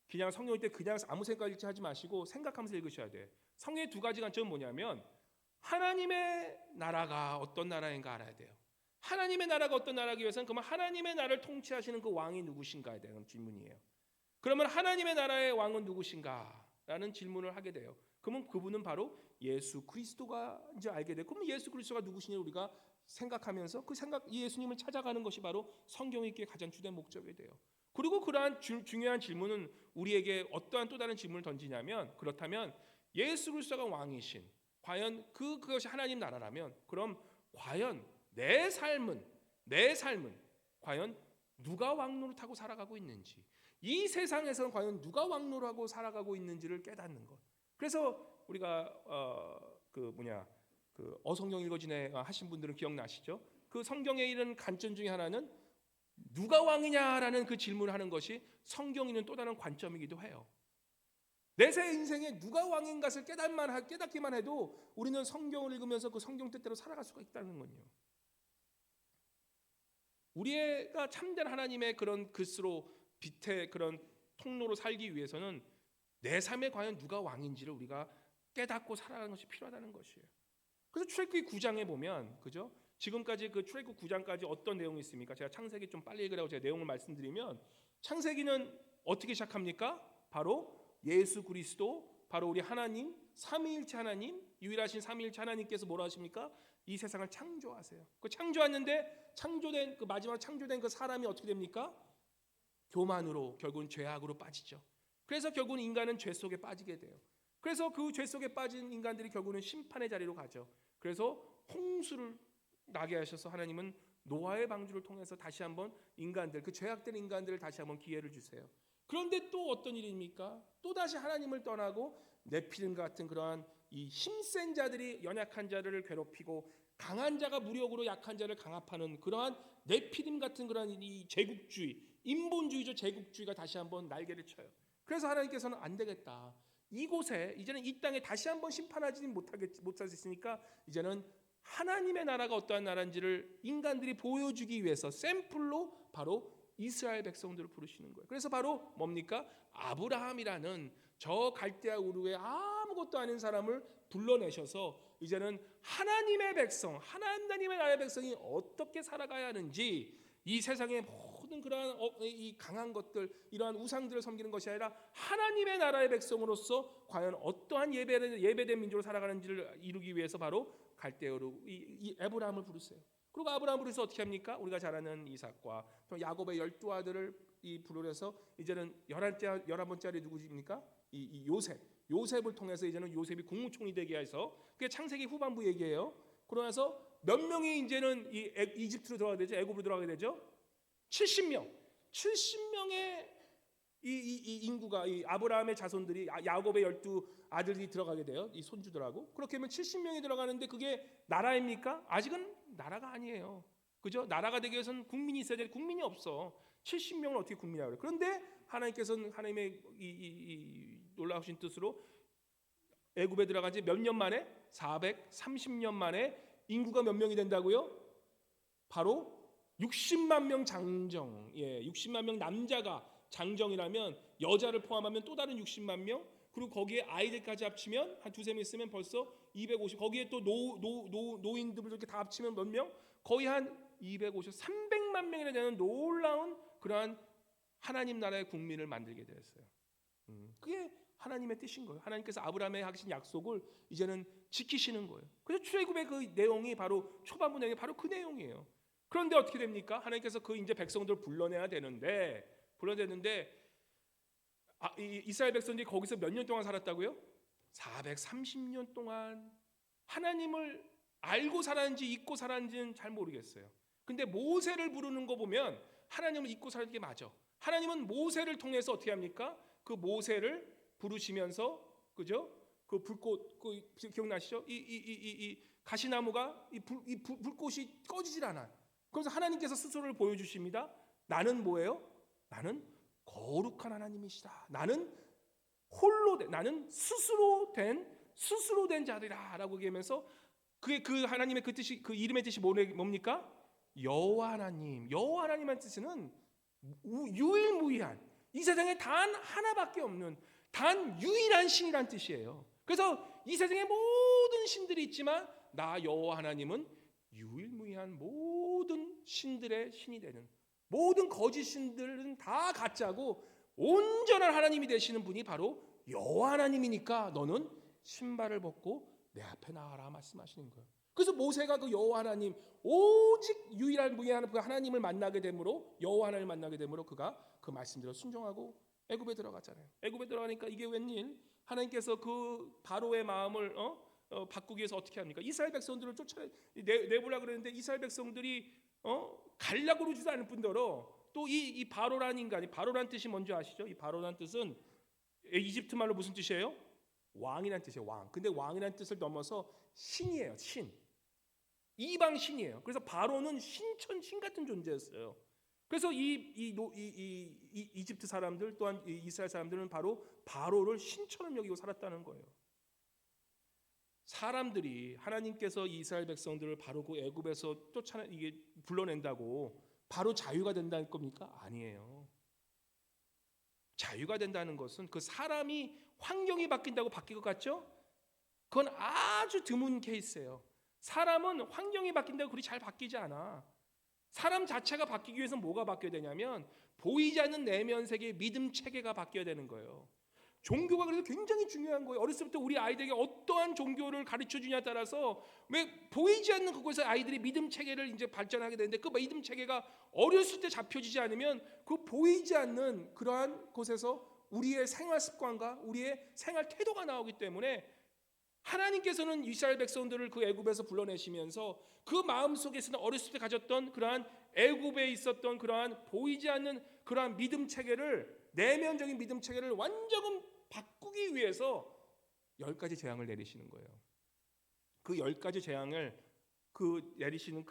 그냥 성경 읽을 때 그냥 아무 생각 읽지 하지 마시고 생각하면서 읽으셔야 돼. 성경의 두 가지 관점은 뭐냐면, 하나님의 나라가 어떤 나라인가 알아야 돼요. 하나님의 나라가 어떤 나라이기 위해서는 그러면 하나님의 나라를 통치하시는 그 왕이 누구신가에 대한 질문이에요. 그러면 하나님의 나라의 왕은 누구신가? 라는 질문을 하게 돼요. 그러면 그분은 바로 예수 그리스도가 이제 알게 돼요. 그러면 예수 그리스도가 누구시냐 우리가 생각하면서 이 예수님을 찾아가는 것이 바로 성경 읽기의 가장 주된 목적이 돼요. 그리고 그러한 중요한 질문은 우리에게 어떠한 또 다른 질문을 던지냐면, 그렇다면 예수 그리스도가 왕이신, 과연 그것이 하나님 나라라면 그럼 과연 내 삶은 과연 누가 왕노릇하고 살아가고 있는지, 이 세상에서는 과연 누가 왕노릇하고 살아가고 있는지를 깨닫는 것. 그래서 우리가 어성경 읽어지네 하신 분들은 기억나시죠? 그 성경에 이런 관점 중에 하나는 누가 왕이냐라는 그 질문을 하는 것이 성경에 있는 또 다른 관점이기도 해요. 내 인생에 누가 왕인가를 깨닫기만 해도 우리는 성경을 읽으면서 그 성경 뜻대로 살아갈 수가 있다는 거예요. 우리가 참된 하나님의 그런 글쓰로 빛의 그런 통로로 살기 위해서는 내 삶에 과연 누가 왕인지를 우리가 깨닫고 살아가는 것이 필요하다는 것이에요. 그래서 출애굽기 9장에 보면, 그죠? 지금까지 그 출애굽기 9장까지 어떤 내용이 있습니까? 제가 창세기 좀 빨리 읽으라고 제가 내용을 말씀드리면, 창세기는 어떻게 시작합니까? 바로 예수 그리스도, 바로 우리 하나님, 삼위일체 하나님, 유일하신 삼위일체 하나님께서 뭐라 하십니까? 이 세상을 창조하세요. 그 창조했는데 마지막 창조된 그 사람이 어떻게 됩니까? 교만으로 결국은 죄악으로 빠지죠. 그래서 결국은 인간은 죄 속에 빠지게 돼요. 그래서 그 죄 속에 빠진 인간들이 결국은 심판의 자리로 가죠. 그래서 홍수를 나게 하셔서 하나님은 노아의 방주를 통해서 다시 한번 그 죄악된 인간들을 다시 한번 기회를 주세요. 그런데 또 어떤 일입니까? 또 다시 하나님을 떠나고 네피림 같은 그러한 이 힘센 자들이 연약한 자들을 괴롭히고 강한 자가 무력으로 약한 자를 강압하는 그러한 네피림 같은 그러한 이 제국주의, 인본주의적 제국주의가 다시 한번 날개를 쳐요. 그래서 하나님께서는 안 되겠다. 이곳에 이제는 이 땅에 다시 한번 심판하지 못하겠으니까 이제는 하나님의 나라가 어떠한 나라인지를 인간들이 보여주기 위해서 샘플로 바로 이스라엘 백성들을 부르시는 거예요. 그래서 바로 뭡니까? 아브라함이라는 저 갈대아 우르에 아무것도 아닌 사람을 불러내셔서 이제는 하나님의 백성, 하나님의 나라의 백성이 어떻게 살아가야 하는지 이 세상의 모든 그러한 이 강한 것들, 이러한 우상들을 섬기는 것이 아니라 하나님의 나라의 백성으로서 과연 어떠한 예배된 민족으로 살아가는지를 이루기 위해서 바로 갈대아로 이 아브라함을 부르세요. 그리고 아브라함을 부르서 어떻게 합니까? 우리가 잘 아는 이삭과 또 야곱의 12아들을 부르려서 이제는 11번째 누구입니까? 이 요셉을 통해서 이제는 요셉이 국무총리 되게 해서 그게 창세기 후반부 얘기예요. 그러면서 몇 명이 이제는 이 이집트로 들어가게 되죠. 애굽으로 들어가게 되죠. 70명의 이 인구가 이 아브라함의 자손들이 야곱의 12아들이 들어가게 돼요. 이 손주들하고. 그렇게 하면 70명이 들어가는데 그게 나라입니까? 아직은 나라가 아니에요. 그죠? 나라가 되기 위해서는 국민이 있어야 돼. 국민이 없어. 70명을 어떻게 국민이라고 그래? 그런데 하나님께서는 하나님의 이 놀라우신 뜻으로 애굽에 들어간 지 몇 년 만에 430년 만에 인구가 몇 명이 된다고요? 바로 60만 명 장정. 60만 명 남자가 장정이라면 여자를 포함하면 또 다른 60만 명, 그리고 거기에 아이들까지 합치면 한 두세 명 있으면 벌써 250. 거기에 또 노인들 이렇게 다 합치면 몇 명? 거의 한 250, 300만 명이나 되는 놀라운 그러한 하나님 나라의 국민을 만들게 되었어요. 그게 하나님의 뜻인 거예요. 하나님께서 아브라함에 하신 약속을 이제는 지키시는 거예요. 그래서 출애굽의 그 내용이 바로 초반부 내용이 바로 그 내용이에요. 그런데 어떻게 됩니까? 하나님께서 그 이제 백성들을 불러내야 되는데 이스라엘 백성들이 거기서 몇 년 동안 살았다고요? 430년 동안 하나님을 알고 살았는지 잊고 살았는지는 잘 모르겠어요. 근데 모세를 부르는 거 보면 하나님을 잊고 살는 게 맞아. 하나님은 모세를 통해서 어떻게 합니까? 그 모세를 부르시면서, 그죠? 그 불꽃, 그 기억나시죠? 이 가시나무가 이 불꽃이 꺼지질 않아. 그래서 하나님께서 스스로를 보여주십니다. 나는 뭐예요? 나는 거룩한 하나님이시다. 나는 나는 스스로 된 자들이라라고 얘기하면서 그게 그 하나님의 그 뜻이, 그 이름의 뜻이 뭡니까? 여호와 하나님. 여호와 하나님의 뜻은 유일무이한, 이 세상에 단 하나밖에 없는 단 유일한 신이란 뜻이에요. 그래서 이 세상에 모든 신들이 있지만 나 여호와 하나님은 유일무이한 모든 신들의 신이 되는, 모든 거짓 신들은 다 가짜고 온전한 하나님이 되시는 분이 바로 여호와 하나님이니까 너는 신발을 벗고 내 앞에 나와라 말씀하시는 거예요. 그래서 모세가 그 여호와 하나님, 오직 유일한 무이한 그 하나님을 만나게 되므로, 여호와 하나님을 만나게 되므로 그가 그 말씀대로 순종하고 애굽에 들어갔잖아요. 애굽에 들어가니까 이게 웬일? 하나님께서 그 바로의 마음을 바꾸기 위해서 어떻게 합니까? 이스라엘 백성들을 내보려 그랬는데 이스라엘 백성들이 가려고 그러지도 않을 뿐더러 또 이 바로라는 인간이, 바로란 뜻이 뭔지 아시죠? 이 바로란 뜻은 이집트 말로 무슨 뜻이에요? 왕이란 뜻이에요. 왕. 근데 왕이란 뜻을 넘어서 신이에요. 신. 이방 신이에요. 그래서 바로는 신 같은 존재였어요. 그래서 이 이집트 사람들 또한 이 이스라엘 사람들은 바로 바로를 신처럼 여기고 살았다는 거예요. 사람들이 하나님께서 이스라엘 백성들을 바로 그 애굽에서 이게 불러낸다고 바로 자유가 된다는 겁니까? 아니에요. 자유가 된다는 것은 그 사람이 환경이 바뀐다고 바뀔 것 같죠? 그건 아주 드문 케이스예요. 사람은 환경이 바뀐다고 그리 잘 바뀌지 않아. 사람 자체가 바뀌기 위해서는 뭐가 바뀌어야 되냐면 보이지 않는 내면 세계의 믿음 체계가 바뀌어야 되는 거예요. 종교가 그래서 굉장히 중요한 거예요. 어렸을 때부터 우리 아이들에게 어떠한 종교를 가르쳐 주냐에 따라서 왜 보이지 않는 그곳에서 아이들이 믿음 체계를 이제 발전하게 되는데 그 믿음 체계가 어렸을 때 잡혀지지 않으면 그 보이지 않는 그러한 곳에서 우리의 생활 습관과 우리의 생활 태도가 나오기 때문에 하나님께서는 이스라엘 백성들을 그 애굽에서 불러내시면서 그 마음속에서는 어렸을 때 가졌던 그러한 애굽에 있었던 그러한 보이지 않는 그러한 믿음 체계를, 내면적인 믿음 체계를 완전히 바꾸기 위해서 10가지 재앙을 내리시는 거예요. 그 10가지 재앙을 내리시는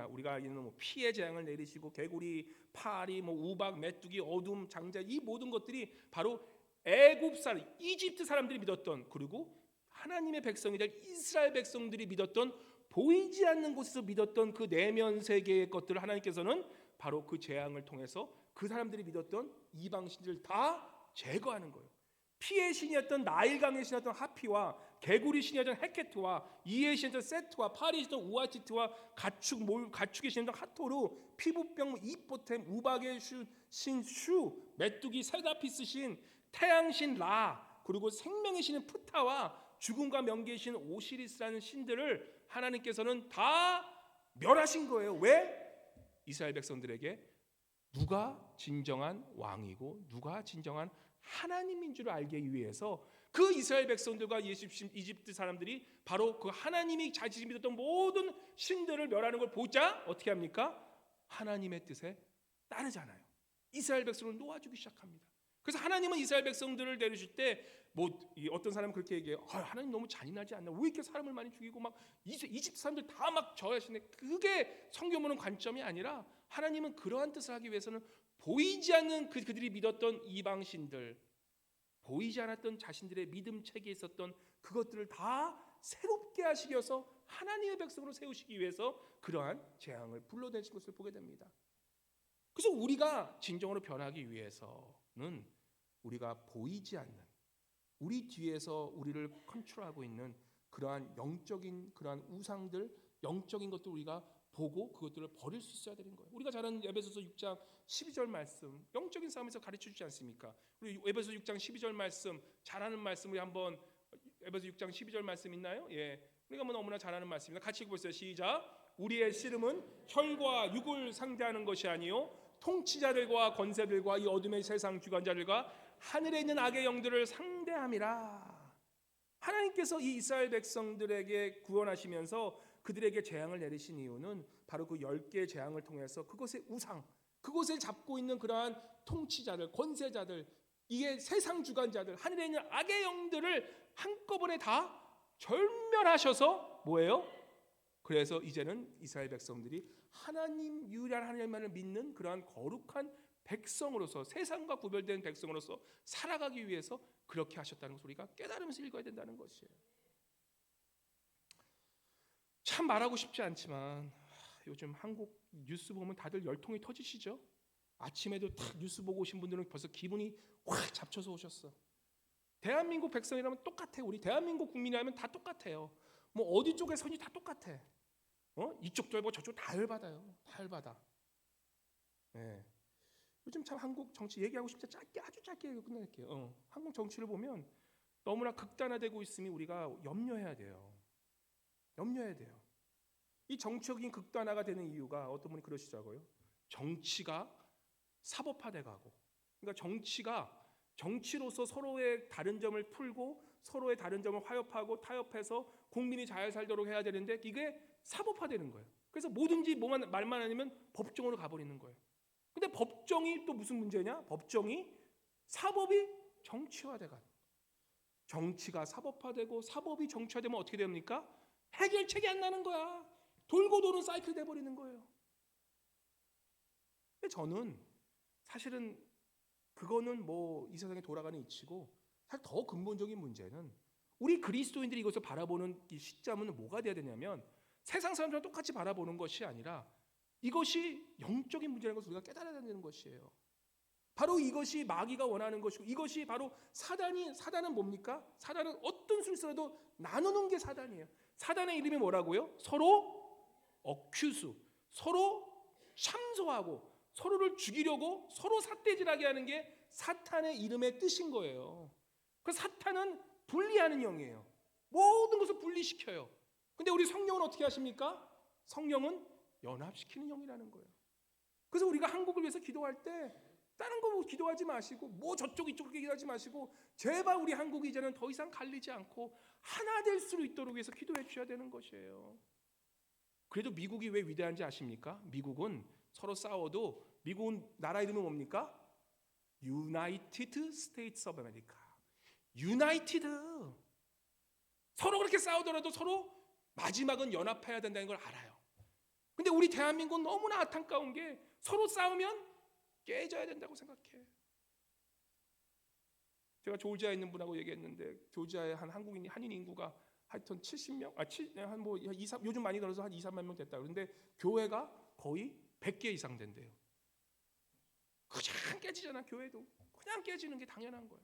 우리가 알기는 뭐 피의 재앙을 내리시고 개구리, 파리, 뭐 우박, 메뚜기, 어둠, 장자, 이 모든 것들이 바로 애굽 사람, 이집트 사람들이 믿었던, 그리고 하나님의 백성이 될 이스라엘 백성들이 믿었던, 보이지 않는 곳에서 믿었던 그 내면 세계의 것들을 하나님께서는 바로 그 재앙을 통해서 그 사람들이 믿었던 이방 신들을 다 제거하는 거예요. 피의 신이었던 나일강의 신이었던 하피와 개구리 신이었던 헤케트와 이의 신이었던 세트와 파리의 신이었던 우아티트와 가축의 신이었던 하토르, 피부병 이포템, 우박의 신 슈, 메뚜기 세다피스 신, 태양신 라, 그리고 생명의 신인 프타와 죽음과 명계의 신 오시리스라는 신들을 하나님께서는 다 멸하신 거예요. 왜? 이스라엘 백성들에게 누가 진정한 왕이고 누가 진정한 하나님인 줄 알기 위해서 그 이스라엘 백성들과 이집트 사람들이 바로 그 하나님이 자신이 믿었던 모든 신들을 멸하는 걸 보자 어떻게 합니까? 하나님의 뜻에 따르잖아요. 이스라엘 백성을 놓아주기 시작합니다. 그래서 하나님은 이스라엘 백성들을 내리실 때 어떤 사람은 그렇게 얘기해요. 하나님 너무 잔인하지 않나? 왜 이렇게 사람을 많이 죽이고 막 이집트 사람들 다 막 저하시네. 그게 성경 보는 관점이 아니라 하나님은 그러한 뜻을 하기 위해서는 보이지 않는 그들이 믿었던 이방신들, 보이지 않았던 자신들의 믿음 체계에 있었던 그것들을 다 새롭게 하시기 위해서 하나님의 백성으로 세우시기 위해서 그러한 재앙을 불러내신 것을 보게 됩니다. 그래서 우리가 진정으로 변하기 위해서는 우리가 보이지 않는, 우리 뒤에서 우리를 컨트롤하고 있는 그러한 영적인 그러한 우상들, 영적인 것들 우리가 보고 그것들을 버릴 수 있어야 되는 거예요. 우리가 잘 아는 에베소서 6장 12절 말씀, 영적인 싸움에서 가르쳐 주지 않습니까? 우리 에베소 6장 12절 말씀, 잘 아는 말씀, 우리 한번 에베소 6장 12절 말씀 있나요? 예, 우리가 뭐 너무나 잘 아는 말씀입니다. 같이 읽어보세요. 시작. 우리의 씨름은 혈과 육을 상대하는 것이 아니요 통치자들과 권세들과 이 어둠의 세상 주관자들과 하늘에 있는 악의 영들을 상대함이라. 하나님께서 이 이스라엘 백성들에게 구원하시면서 그들에게 재앙을 내리신 이유는 바로 그 10개의 재앙을 통해서 그것의 우상, 그것을 잡고 있는 그러한 통치자들, 권세자들, 이게 세상 주관자들, 하늘에 있는 악의 영들을 한꺼번에 다 절멸하셔서 뭐예요? 그래서 이제는 이스라엘 백성들이 하나님, 유일한 하나님만을 믿는 그러한 거룩한 백성으로서, 세상과 구별된 백성으로서 살아가기 위해서 그렇게 하셨다는 것을 우리가 깨달으면서 읽어야 된다는 것이에요. 참 말하고 싶지 않지만 요즘 한국 뉴스 보면 다들 열통이 터지시죠? 아침에도 탁 뉴스 보고 오신 분들은 벌써 기분이 확 잡쳐서 오셨어. 대한민국 백성이라면 똑같아요. 우리 대한민국 국민이라면 다 똑같아요. 뭐 어디 쪽에 선이 다 똑같아. 이쪽도 열받고 저쪽 다 열받아요. 다 열받아. 네. 요즘 참 한국 정치 얘기하고 싶지 아주 짧게 끝낼게요. 한국 정치를 보면 너무나 극단화되고 있음이 우리가 염려해야 돼요. 염려해야 돼요. 이 정치적인 극단화가 되는 이유가 어떤 분이 그러시더라고요. 정치가 사법화돼 가고, 그러니까 정치로서 서로의 다른 점을 풀고 서로의 다른 점을 화협하고 타협해서 국민이 잘 살도록 해야 되는데 이게 사법화되는 거예요. 그래서 뭐든지 말만 아니면 법정으로 가버리는 거예요. 근데 법정이 또 무슨 문제냐? 사법이 정치화돼가. 정치가 사법화되고 사법이 정치화되면 어떻게 됩니까? 해결책이 안 나는 거야. 돌고 도는 사이클 돼버리는 거예요. 근데 저는 사실은 그거는 뭐 이 세상에 돌아가는 이치고, 사실 더 근본적인 문제는 우리 그리스도인들이 이것을 바라보는 이 시점은 뭐가 돼야 되냐면 세상 사람들과 똑같이 바라보는 것이 아니라 이것이 영적인 문제라는 것을 우리가 깨달아야 되는 것이에요. 바로 이것이 마귀가 원하는 것이고, 이것이 바로 사단은 뭡니까? 사단은 어떤 수를 써도 나누는 게 사단이에요. 사단의 이름이 뭐라고요? 서로 어큐스, 서로 참소하고 서로를 죽이려고 서로 삿대질하게 하는 게 사탄의 이름의 뜻인 거예요. 그 사탄은 분리하는 영이에요. 모든 것을 분리시켜요. 근데 우리 성령은 어떻게 하십니까? 성령은 연합시키는 영이라는 거예요. 그래서 우리가 한국을 위해서 기도할 때 다른 거 기도하지 마시고 뭐 저쪽 이쪽 기도하지 마시고 제발 우리 한국이 이제는 더 이상 갈리지 않고 하나 될 수 있도록 해서 기도해 주셔야 되는 것이에요. 그래도 미국이 왜 위대한지 아십니까? 미국은 서로 싸워도 미국은 나라 이름은 뭡니까? United States of America. 유나이티드. 서로 그렇게 싸우더라도 서로 마지막은 연합해야 된다는 걸 알아요. 근데 우리 대한민국은 너무나 안타까운 게 서로 싸우면 깨져야 된다고 생각해. 제가 조지아에 있는 분하고 얘기했는데 조지아에 한 한인 인구가 하여튼 70명, 요즘 많이 늘어서 한 2, 3만 명 됐다. 그런데 교회가 거의 100개 이상 된대요. 그냥 깨지잖아. 교회도 그냥 깨지는 게 당연한 거예요.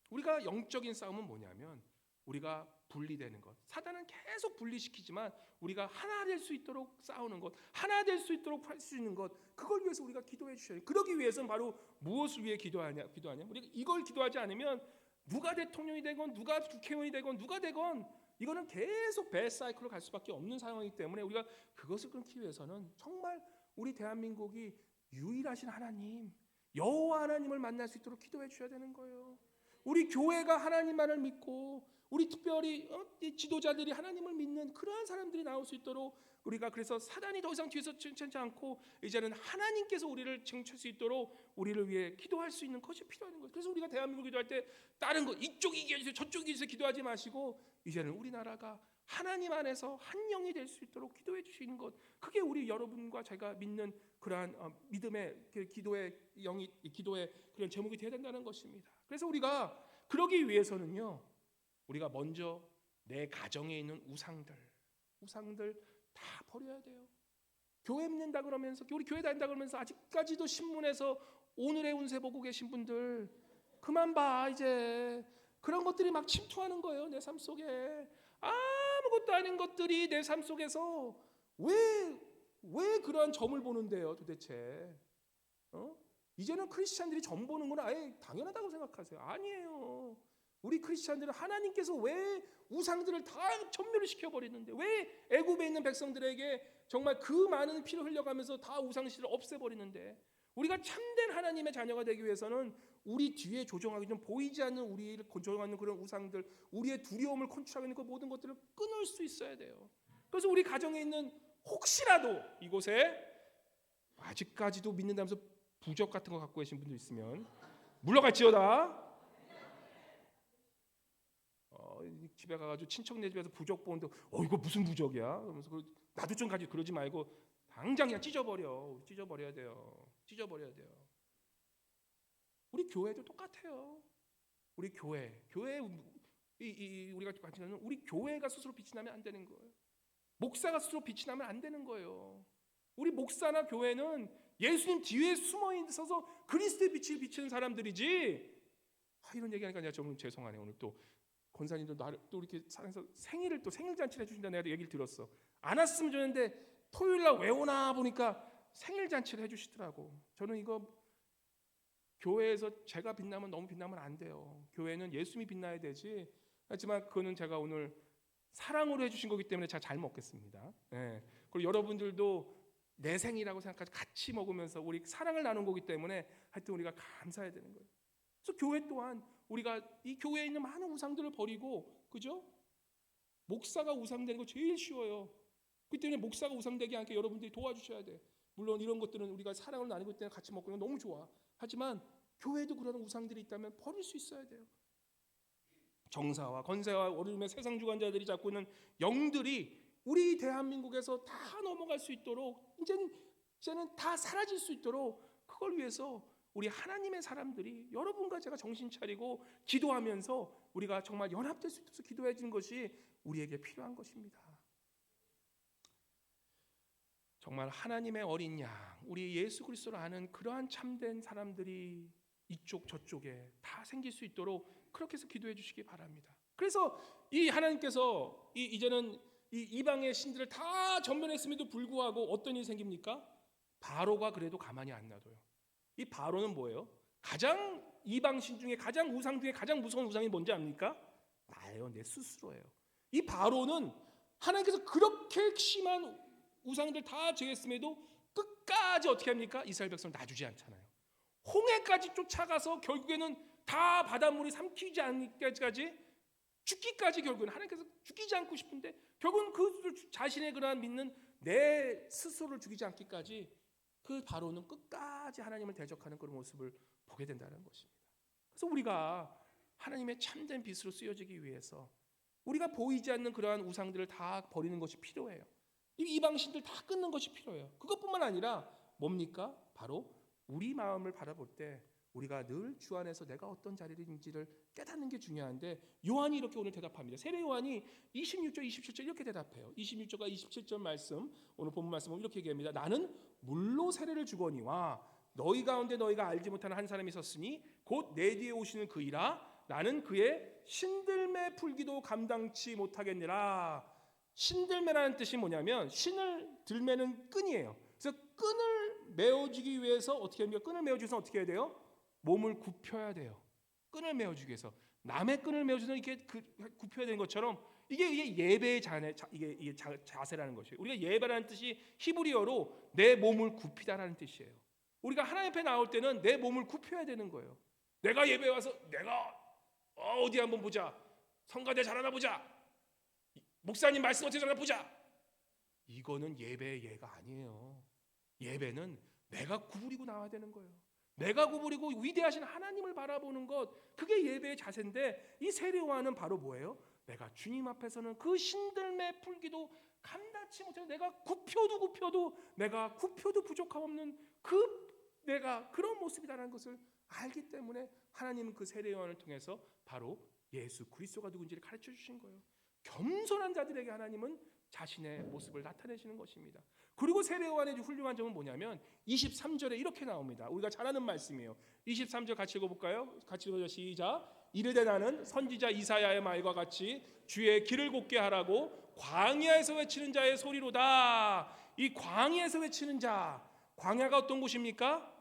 우리가 영적인 싸움은 뭐냐면 우리가 분리되는 것. 사단은 계속 분리시키지만 우리가 하나 될 수 있도록 싸우는 것, 하나 될 수 있도록 할 수 있는 것, 그걸 위해서 우리가 기도해 주셔야 돼요. 그러기 위해서는 바로 무엇을 위해 기도하냐? 우리가 이걸 기도하지 않으면 누가 대통령이 되건 누가 국회의원이 되건 누가 되건 이거는 계속 배 사이클로 갈 수밖에 없는 상황이기 때문에 우리가 그것을 끊기 위해서는 정말 우리 대한민국이 유일하신 하나님, 여호와 하나님을 만날 수 있도록 기도해 주셔야 되는 거예요. 우리 교회가 하나님만을 믿고 우리 특별히 이 지도자들이 하나님을 믿는 그러한 사람들이 나올 수 있도록 우리가 그래서 사단이 더 이상 뒤에서 쟁취하지 않고 이제는 하나님께서 우리를 쟁취할 수 있도록 우리를 위해 기도할 수 있는 것이 필요한 거예요. 그래서 우리가 대한민국 기도할 때 다른 거 이쪽이 이겨주세요 저쪽이 이겨주세요 기도하지 마시고 이제는 우리나라가 하나님 안에서 한 영이 될 수 있도록 기도해 주시는 것, 그게 우리 여러분과 제가 믿는 그러한 믿음의 기도의 영이 기도의 그런 제목이 되어야 된다는 것입니다. 그래서 우리가 그러기 위해서는요, 우리가 먼저 내 가정에 있는 우상들 다 버려야 돼요. 교회 믿는다 그러면서 우리 교회 다닌다 그러면서 아직까지도 신문에서 오늘의 운세 보고 계신 분들 그만 봐. 이제 그런 것들이 막 침투하는 거예요. 내 삶 속에 아무것도 아닌 것들이 내 삶 속에서 왜 그러한 점을 보는데요 도대체? 이제는 크리스찬들이 점 보는 건 아예 당연하다고 생각하세요. 아니에요. 우리 크리스찬들은 하나님께서 왜 우상들을 다 전멸을 시켜버리는데, 왜 애굽에 있는 백성들에게 정말 그 많은 피를 흘려가면서 다 우상신을 없애버리는데, 우리가 참된 하나님의 자녀가 되기 위해서는 우리 뒤에 조종하기 전 보이지 않는 우리를 조종하는 그런 우상들, 우리의 두려움을 컨트롤하고 있는 그 모든 것들을 끊을 수 있어야 돼요. 그래서 우리 가정에 있는 혹시라도 이곳에 아직까지도 믿는다면서 부적 같은 거 갖고 계신 분들 있으면 물러갈지어다. 집에 가가지고 친척네 집에서 부적 보는데 이거 무슨 부적이야? 그러면서 나도 좀 가지고 그러지 말고 당장 그냥 찢어버려야 돼요. 우리 교회도 똑같아요. 우리 교회 우리가 같이 가는 우리 교회가 스스로 빛이 나면 안 되는 거예요. 목사가 스스로 빛이 나면 안 되는 거예요. 우리 목사나 교회는 예수님 뒤에 숨어 있어서 그리스도의 빛을 비치는 사람들이지. 이런 얘기하니까 내가 좀 죄송하네요. 오늘 또 권사님도 나를 또 이렇게 살면서 생일 잔치를 해주신다 내가 얘기를 들었어. 안 왔으면 좋겠는데 토요일날 왜 오나 보니까 생일 잔치를 해주시더라고. 저는 이거 교회에서 제가 빛나면 너무 빛나면 안 돼요. 교회는 예수님이 빛나야 되지. 하지만 그거는 제가 오늘 사랑으로 해주신 거기 때문에 제가 잘 먹겠습니다. 그리고 여러분들도 내 생이라고 생각하지 같이 먹으면서 우리 사랑을 나눈 거기 때문에 하여튼 우리가 감사해야 되는 거예요. 그래서 교회 또한 우리가 이 교회에 있는 많은 우상들을 버리고, 그죠? 목사가 우상되는 거 제일 쉬워요. 그렇기 때문에 목사가 우상되지 않게 여러분들이 도와주셔야 돼. 물론 이런 것들은 우리가 사랑을 나누고 있을 때 같이 먹고 너무 좋아. 하지만 교회에도 그런 우상들이 있다면 버릴 수 있어야 돼요. 정사와 건세와 어둠의 세상 주관자들이 잡고 있는 영들이 우리 대한민국에서 다 넘어갈 수 있도록 이제는 다 사라질 수 있도록 그걸 위해서 우리 하나님의 사람들이 여러분과 제가 정신 차리고 기도하면서 우리가 정말 연합될 수 있도록 기도해 주는 것이 우리에게 필요한 것입니다. 정말 하나님의 어린 양, 우리 예수 그리스도를 아는 그러한 참된 사람들이 이쪽 저쪽에 다 생길 수 있도록 그렇게 해서 기도해 주시기 바랍니다. 그래서 이 하나님께서 이제는 이 이방의 신들을 다 전면했음에도 불구하고 어떤 일이 생깁니까? 바로가 그래도 가만히 안 놔둬요. 이 바로는 뭐예요? 가장 이방신 중에 가장 우상 중에 가장 무서운 우상이 뭔지 압니까? 나예요. 내 스스로예요. 이 바로는 하나님께서 그렇게 심한 우상들 다 제했음에도 끝까지 어떻게 합니까? 이스라엘 백성을 놔주지 않잖아요. 홍해까지 쫓아가서 결국에는 다 바닷물이 삼키지 않기까지 죽기까지 결국은 하나님께서 죽이지 않고 싶은데 결국은 그 자신의 그러한 믿는 내 스스로를 죽이지 않기까지 그 바로는 끝까지 하나님을 대적하는 그런 모습을 보게 된다는 것입니다. 그래서 우리가 하나님의 참된 빛으로 쓰여지기 위해서 우리가 보이지 않는 그러한 우상들을 다 버리는 것이 필요해요. 이방신들 다 끊는 것이 필요해요. 그것뿐만 아니라 뭡니까? 바로 우리 마음을 바라볼 때 우리가 늘 주 안에서 내가 어떤 자리인지를 깨닫는 게 중요한데, 요한이 이렇게 오늘 대답합니다. 세례 요한이 26절 27절 이렇게 대답해요. 26절과 27절 말씀, 오늘 본문 말씀은 이렇게 얘기합니다. 나는 물로 세례를 주거니와 너희 가운데 너희가 알지 못하는 한 사람이 있었으니 곧 내 뒤에 오시는 그이라. 나는 그의 신들매 풀기도 감당치 못하겠느라. 신들매라는 뜻이 뭐냐면 신을 들매는 끈이에요. 그래서 끈을 메어주기 위해서 어떻게 합니까? 끈을 메어주기 위해서 어떻게 해야 돼요? 몸을 굽혀야 돼요. 끈을 메어주기 위해서. 남의 끈을 메어주는 이렇게 굽혀야 되는 것처럼 이게 예배의 자세라는 것이에요. 우리가 예배라는 뜻이 히브리어로 내 몸을 굽히다라는 뜻이에요. 우리가 하나님 앞에 나올 때는 내 몸을 굽혀야 되는 거예요. 내가 예배에 와서 내가 어디 한번 보자. 성가대 잘하나 보자. 목사님 말씀 어떻게 잘하나 보자. 이거는 예배의 예가 아니에요. 예배는 내가 구부리고 나와야 되는 거예요. 내가 구부리고 위대하신 하나님을 바라보는 것, 그게 예배의 자세인데, 이 세례 요한은 바로 뭐예요? 내가 주님 앞에서는 그 신들매 풀기도 감당치 못해서 내가 굽혀도 내가 굽혀도 부족함 없는 내가 그런 모습이라는 것을 알기 때문에 하나님은 그 세례 요한을 통해서 바로 예수 그리스도가 누군지를 가르쳐 주신 거예요. 겸손한 자들에게 하나님은 자신의 모습을 나타내시는 것입니다. 그리고 세례 요한의 훌륭한 점은 뭐냐면 23절에 이렇게 나옵니다. 우리가 잘 아는 말씀이에요. 23절 같이 읽어볼까요? 같이 읽어요. 시작. 이르되 나는 선지자 이사야의 말과 같이 주의 길을 곧게 하라고 광야에서 외치는 자의 소리로다. 이 광야에서 외치는 자, 광야가 어떤 곳입니까?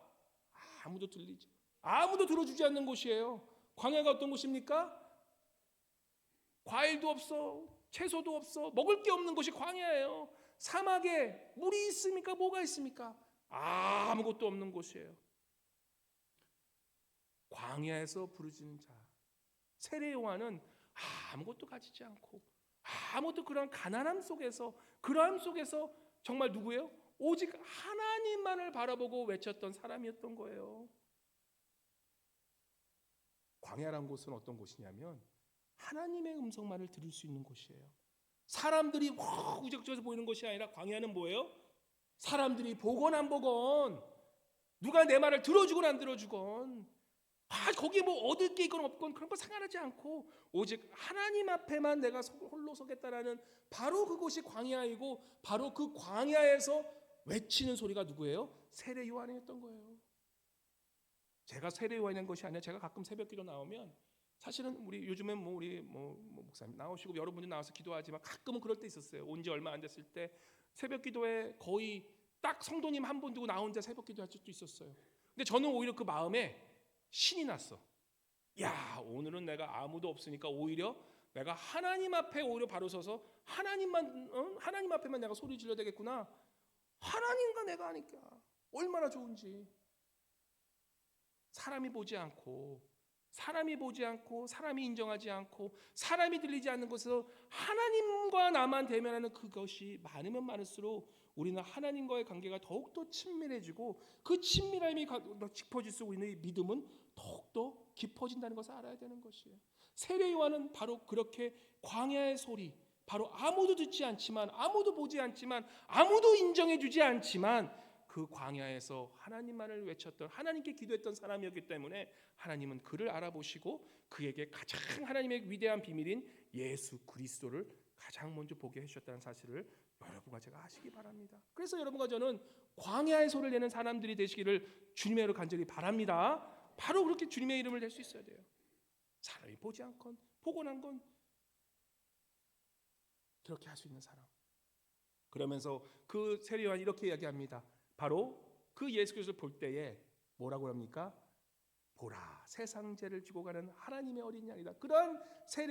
아무도 들어주지 않는 곳이에요. 광야가 어떤 곳입니까? 과일도 없어, 채소도 없어, 먹을 게 없는 곳이 광야예요. 사막에 물이 있습니까? 뭐가 있습니까? 아무것도 없는 곳이에요. 광야에서 부르짖는 자, 세례 요한은 아무것도 가지지 않고 아무것도 그러한 가난함 속에서, 그러함 속에서 정말 누구예요? 오직 하나님만을 바라보고 외쳤던 사람이었던 거예요. 광야란 곳은 어떤 곳이냐면 하나님의 음성만을 들을 수 있는 곳이에요. 사람들이 우적저적 보이는 것이 아니라, 광야는 뭐예요? 사람들이 보건 안 보건, 누가 내 말을 들어주건 안 들어주건, 거기에 뭐 얻을 게 있건 없건 그런 거 상관하지 않고 오직 하나님 앞에만 내가 홀로 서겠다라는, 바로 그곳이 광야이고, 바로 그 광야에서 외치는 소리가 누구예요? 세례 요한이었던 거예요. 제가 세례 요한인 것이 아니라, 제가 가끔 새벽기도 나오면, 사실은 우리 요즘엔 우리 목사님 나오시고 여러분들 나와서 기도하지만 가끔은 그럴 때 있었어요. 온 지 얼마 안 됐을 때 새벽기도에 거의 딱 성도님 한 분 두고 나 혼자 새벽기도 할 적도 있었어요. 근데 저는 오히려 그 마음에 신이 났어. 야, 오늘은 내가 아무도 없으니까 오히려 내가 하나님 앞에 오히려 바로 서서 하나님 앞에만 내가 소리 질러야 되겠구나. 하나님과 내가 하니까 얼마나 좋은지. 사람이 보지 않고, 사람이 인정하지 않고, 사람이 들리지 않는 곳에서 하나님과 나만 대면하는 그것이 많으면 많을수록 우리는 하나님과의 관계가 더욱더 친밀해지고, 그 친밀함이 깊어질수록 우리의 믿음은 더욱더 깊어진다는 것을 알아야 되는 것이에요. 세례 요한은 바로 그렇게 광야의 소리, 바로 아무도 듣지 않지만, 아무도 보지 않지만, 아무도 인정해주지 않지만 그 광야에서 하나님만을 외쳤던, 하나님께 기도했던 사람이었기 때문에 하나님은 그를 알아보시고 그에게 가장 하나님의 위대한 비밀인 예수 그리스도를 가장 먼저 보게 해주셨다는 사실을 여러분과 제가 아시기 바랍니다. 그래서 여러분과 저는 광야의 소리를 내는 사람들이 되시기를 주님의 이름으로 간절히 바랍니다. 바로 그렇게 주님의 이름을 낼 수 있어야 돼요. 사람이 보지 않건 보고 난 건 그렇게 할 수 있는 사람. 그러면서 그 세례 요한이 이렇게 이야기합니다. 바로 그 예수 그리스도를 볼 때에 뭐라고 합니까? 보라, 세상 죄를 지고 가는 하나님의 어린 양이다. 그런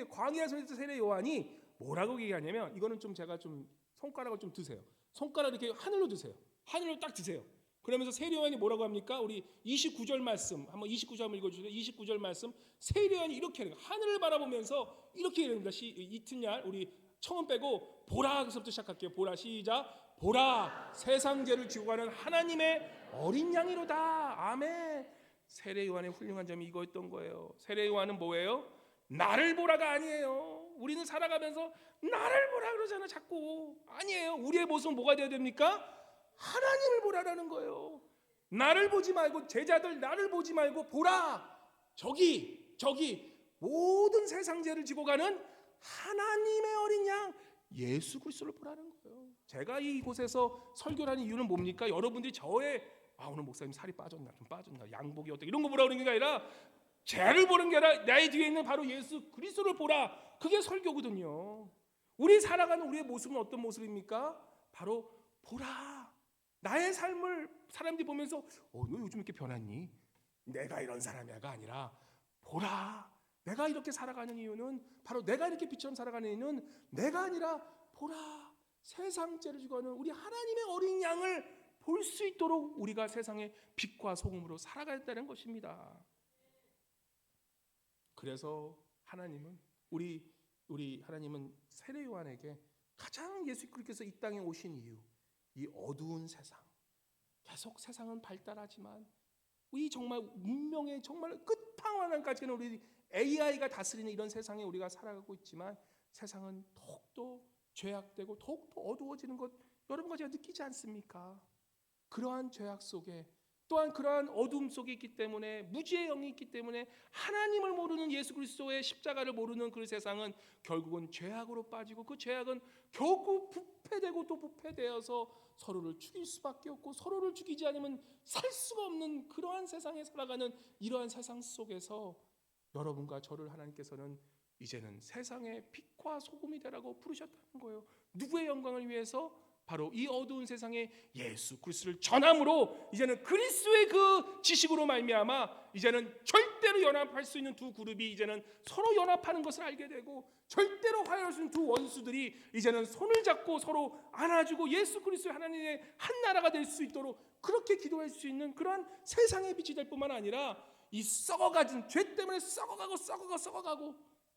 광야에서 세례 요한이 뭐라고 얘기하냐면, 이거는 좀 제가 좀 손가락을 좀 드세요. 손가락 이렇게 하늘로 드세요. 하늘로 딱 드세요. 그러면서 세례 요한이 뭐라고 합니까? 우리 29절 말씀 한번 29절 한번 읽어주세요. 29절 말씀, 세례 요한이 이렇게 하는 거예요. 하늘을 바라보면서 이렇게 얘기합니다. 이튿날 우리 청음 빼고 보라에서부터 시작할게요. 보라, 시작. 보라, 세상 죄를 지고 가는 하나님의 어린 양이로다. 아멘. 세례 요한의 훌륭한 점이 이거였던 거예요. 세례 요한은 뭐예요? 나를 보라가 아니에요. 우리는 살아가면서 나를 보라 그러잖아 자꾸. 아니에요. 우리의 모습은 뭐가 되어야 됩니까? 하나님을 보라라는 거예요. 나를 보지 말고, 제자들 나를 보지 말고 보라. 저기 모든 세상 죄를 지고 가는 하나님의 어린 양 예수 그리스도를 보라는 거예요. 제가 이곳에서 설교를 하는 이유는 뭡니까? 여러분들이 저의 오늘 목사님 살이 빠졌나 좀 빠졌나 양복이 어떻게 이런 거 보라 그러는 게 아니라 죄를 보는 게 아니라 나의 뒤에 있는 바로 예수 그리스도를 보라. 그게 설교거든요. 우리 살아가는 우리의 모습은 어떤 모습입니까? 바로 보라. 나의 삶을 사람들이 보면서 너 요즘 이렇게 변했니? 내가 이런 사람이야가 아니라 보라. 내가 이렇게 살아가는 이유는 바로 내가 이렇게 빛처럼 살아가는 이유는 내가 아니라 보라. 세상 죄를 지고 가는 우리 하나님의 어린 양을 볼 수 있도록 우리가 세상의 빛과 소금으로 살아가야 된다는 것입니다. 그래서 하나님은 우리 하나님은 세례 요한에게 가장 예수 그리스도께서 이 땅에 오신 이유, 이 어두운 세상, 계속 세상은 발달하지만 이 정말 문명의 정말 끝판왕까지는 우리 AI가 다스리는 이런 세상에 우리가 살아가고 있지만 세상은 더욱더 죄악되고 더욱더 어두워지는 것 여러분과 제가 느끼지 않습니까? 그러한 죄악 속에 또한 그러한 어둠 속에 있기 때문에 무지의 영이 있기 때문에 하나님을 모르는 예수 그리스도의 십자가를 모르는 그 세상은 결국은 죄악으로 빠지고 그 죄악은 결국 부패되고 또 부패되어서 서로를 죽일 수밖에 없고 서로를 죽이지 않으면 살 수가 없는 그러한 세상에 살아가는 이러한 세상 속에서 여러분과 저를 하나님께서는 이제는 세상의 빛과 소금이 되라고 부르셨다는 거예요. 누구의 영광을 위해서? 바로 이 어두운 세상에 예수 그리스도를 전함으로 이제는 그리스도의 그 지식으로 말미암아 이제는 절대로 연합할 수 있는 두 그룹이 이제는 서로 연합하는 것을 알게 되고 절대로 화해할 수 있는 두 원수들이 이제는 손을 잡고 서로 안아주고 예수 그리스도의 하나님의 한 나라가 될 수 있도록 그렇게 기도할 수 있는 그러한 세상의 빛이 될 뿐만 아니라 이 썩어가진 죄 때문에 썩어가고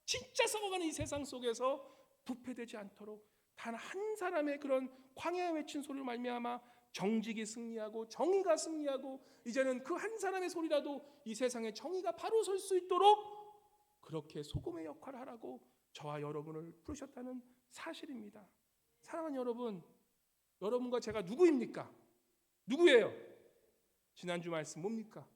진짜 썩어가는 이 세상 속에서 부패되지 않도록 단 한 사람의 그런 광야에 외친 소리를 말미암아 정직이 승리하고 정의가 승리하고 이제는 그 한 사람의 소리라도 이 세상에 정의가 바로 설 수 있도록 그렇게 소금의 역할을 하라고 저와 여러분을 부르셨다는 사실입니다. 사랑하는 여러분, 여러분과 제가 누구입니까? 누구예요? 지난주 말씀 뭡니까?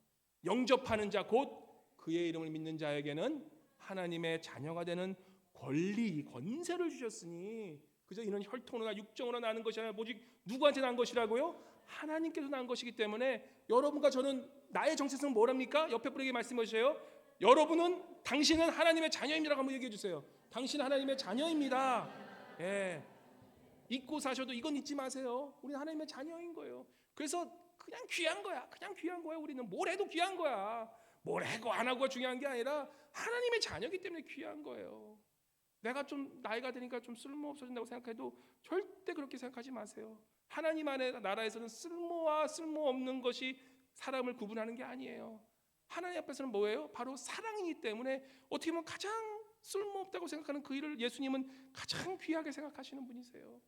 영접하는 자 곧 그의 이름을 믿는 자에게는 하나님의 자녀가 되는 권리, 권세를 주셨으니 그저 이는 혈통으로나 육정으로 나는 것이 아니라 오직 누구한테 난 것이라고요? 하나님께서 난 것이기 때문에 여러분과 저는 나의 정체성은 뭐랍니까? 옆에 분에게 말씀해 주세요. 당신은 하나님의 자녀입니다라고 한번 얘기해 주세요. 당신은 하나님의 자녀입니다. 예. 잊고 사셔도 이건 잊지 마세요. 우리는 하나님의 자녀인 거예요. 그래서 그냥 귀한 거야. 우리는 뭘 해도 귀한 거야. 뭘 하고 안 하고가 중요한 게 아니라 하나님의 자녀이기 때문에 귀한 거예요. 내가 좀 나이가 드니까 좀 쓸모 없어진다고 생각해도 절대 그렇게 생각하지 마세요. 하나님 안의 나라에서는 쓸모와 쓸모 없는 것이 사람을 구분하는 게 아니에요. 하나님 앞에서는 뭐예요? 바로 사랑이기 때문에 어떻게 보면 가장 쓸모없다고 생각하는 그 일을 예수님은 가장 귀하게 생각하시는 분이세요.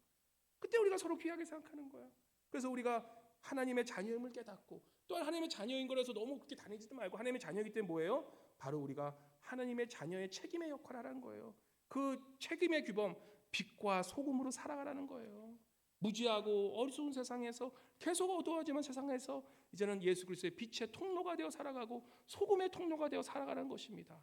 그때 우리가 서로 귀하게 생각하는 거야. 그래서 우리가 하나님의 자녀임을 깨닫고 또한 하나님의 자녀인 거라서 너무 그렇게 다니지도 말고 하나님의 자녀이기 때문에 뭐예요? 바로 우리가 하나님의 자녀의 책임의 역할을 하라는 거예요. 그 책임의 규범, 빛과 소금으로 살아가라는 거예요. 무지하고 어리석은 세상에서 계속 어두워지는 세상에서 이제는 예수 그리스도의 빛의 통로가 되어 살아가고 소금의 통로가 되어 살아가는 것입니다.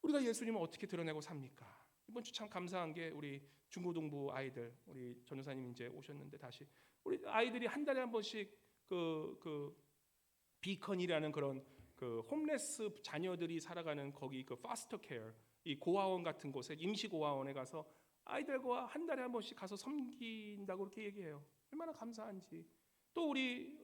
우리가 예수님을 어떻게 드러내고 삽니까? 이번 주 참 감사한 게 우리 중고등부 아이들, 우리 전도사님 이제 오셨는데 다시 우리 아이들이 한 달에 한 번씩 그 비컨이라는 그런 그 홈레스 자녀들이 살아가는 거기 그 파스터 케어 이 고아원 같은 곳에 임시 고아원에 가서 아이들과 한 달에 한 번씩 가서 섬긴다고 그렇게 얘기해요. 얼마나 감사한지. 또 우리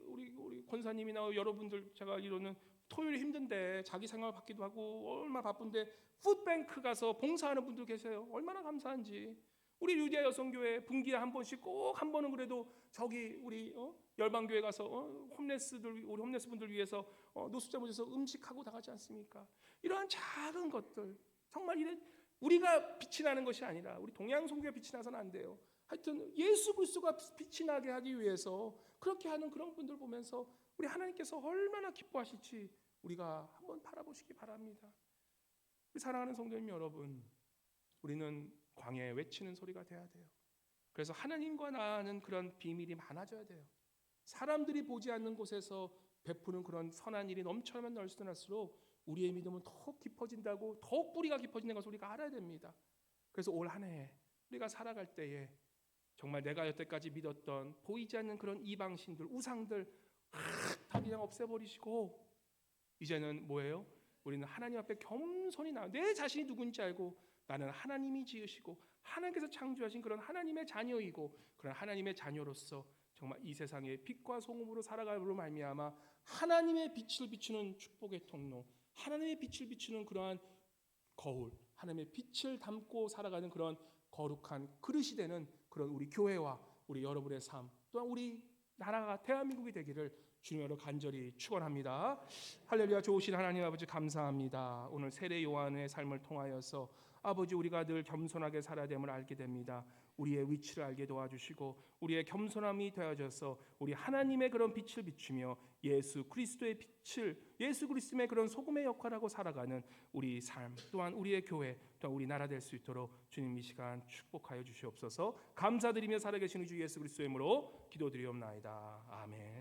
권사님이나 여러분들 제가 알기로는 토요일 힘든데 자기 생활 받기도 하고 얼마나 바쁜데 푸드뱅크 가서 봉사하는 분들 계세요. 얼마나 감사한지. 우리 루디아 여성교회 분기에 한 번씩 꼭 한 번은 그래도 저기 우리 열방교회 가서 우리 홈레스 분들 위해서 노숙자 모셔서 음식하고 나가지 않습니까? 이러한 작은 것들 정말 우리가 빛이 나는 것이 아니라 우리 동양송교회 빛이 나서는 안 돼요. 하여튼 예수 그리스도가 빛이 나게 하기 위해서 그렇게 하는 그런 분들 보면서 우리 하나님께서 얼마나 기뻐하실지 우리가 한번 바라보시기 바랍니다. 우리 사랑하는 성도님 여러분, 우리는 광야에 외치는 소리가 돼야 돼요. 그래서 하나님과 나는 그런 비밀이 많아져야 돼요. 사람들이 보지 않는 곳에서 베푸는 그런 선한 일이 넘쳐나면 넘쳐날수록 우리의 믿음은 더욱 깊어진다고, 더욱 뿌리가 깊어지는 것을 우리가 알아야 됩니다. 그래서 올 한 해 우리가 살아갈 때에 정말 내가 여태까지 믿었던 보이지 않는 그런 이방신들, 우상들 다 그냥 없애버리시고 이제는 뭐예요? 우리는 하나님 앞에 겸손히 나와 내 자신이 누군지 알고 나는 하나님이 지으시고 하나님께서 창조하신 그런 하나님의 자녀이고 그런 하나님의 자녀로서 정말 이 세상의 빛과 소금으로 살아감으로 말미암아 하나님의 빛을 비추는 축복의 통로, 하나님의 빛을 비추는 그러한 거울, 하나님의 빛을 담고 살아가는 그런 거룩한 그릇이 되는 그런 우리 교회와 우리 여러분의 삶, 또한 우리 나라가 대한민국이 되기를 주님으로 간절히 축원합니다. 할렐루야. 좋으신 하나님 아버지 감사합니다. 오늘 세례 요한의 삶을 통하여서 아버지 우리가 늘 겸손하게 살아야 됨을 알게 됩니다. 우리의 위치를 알게 도와주시고 우리의 겸손함이 되어져서 우리 하나님의 그런 빛을 비추며 예수 그리스도의 빛을, 예수 그리스도의 그런 소금의 역할하고 살아가는 우리 삶, 또한 우리의 교회, 또한 우리 나라 될 수 있도록 주님 이 시간 축복하여 주시옵소서. 감사드리며 살아계신 주 예수 그리스도의 이름으로 기도드리옵나이다. 아멘.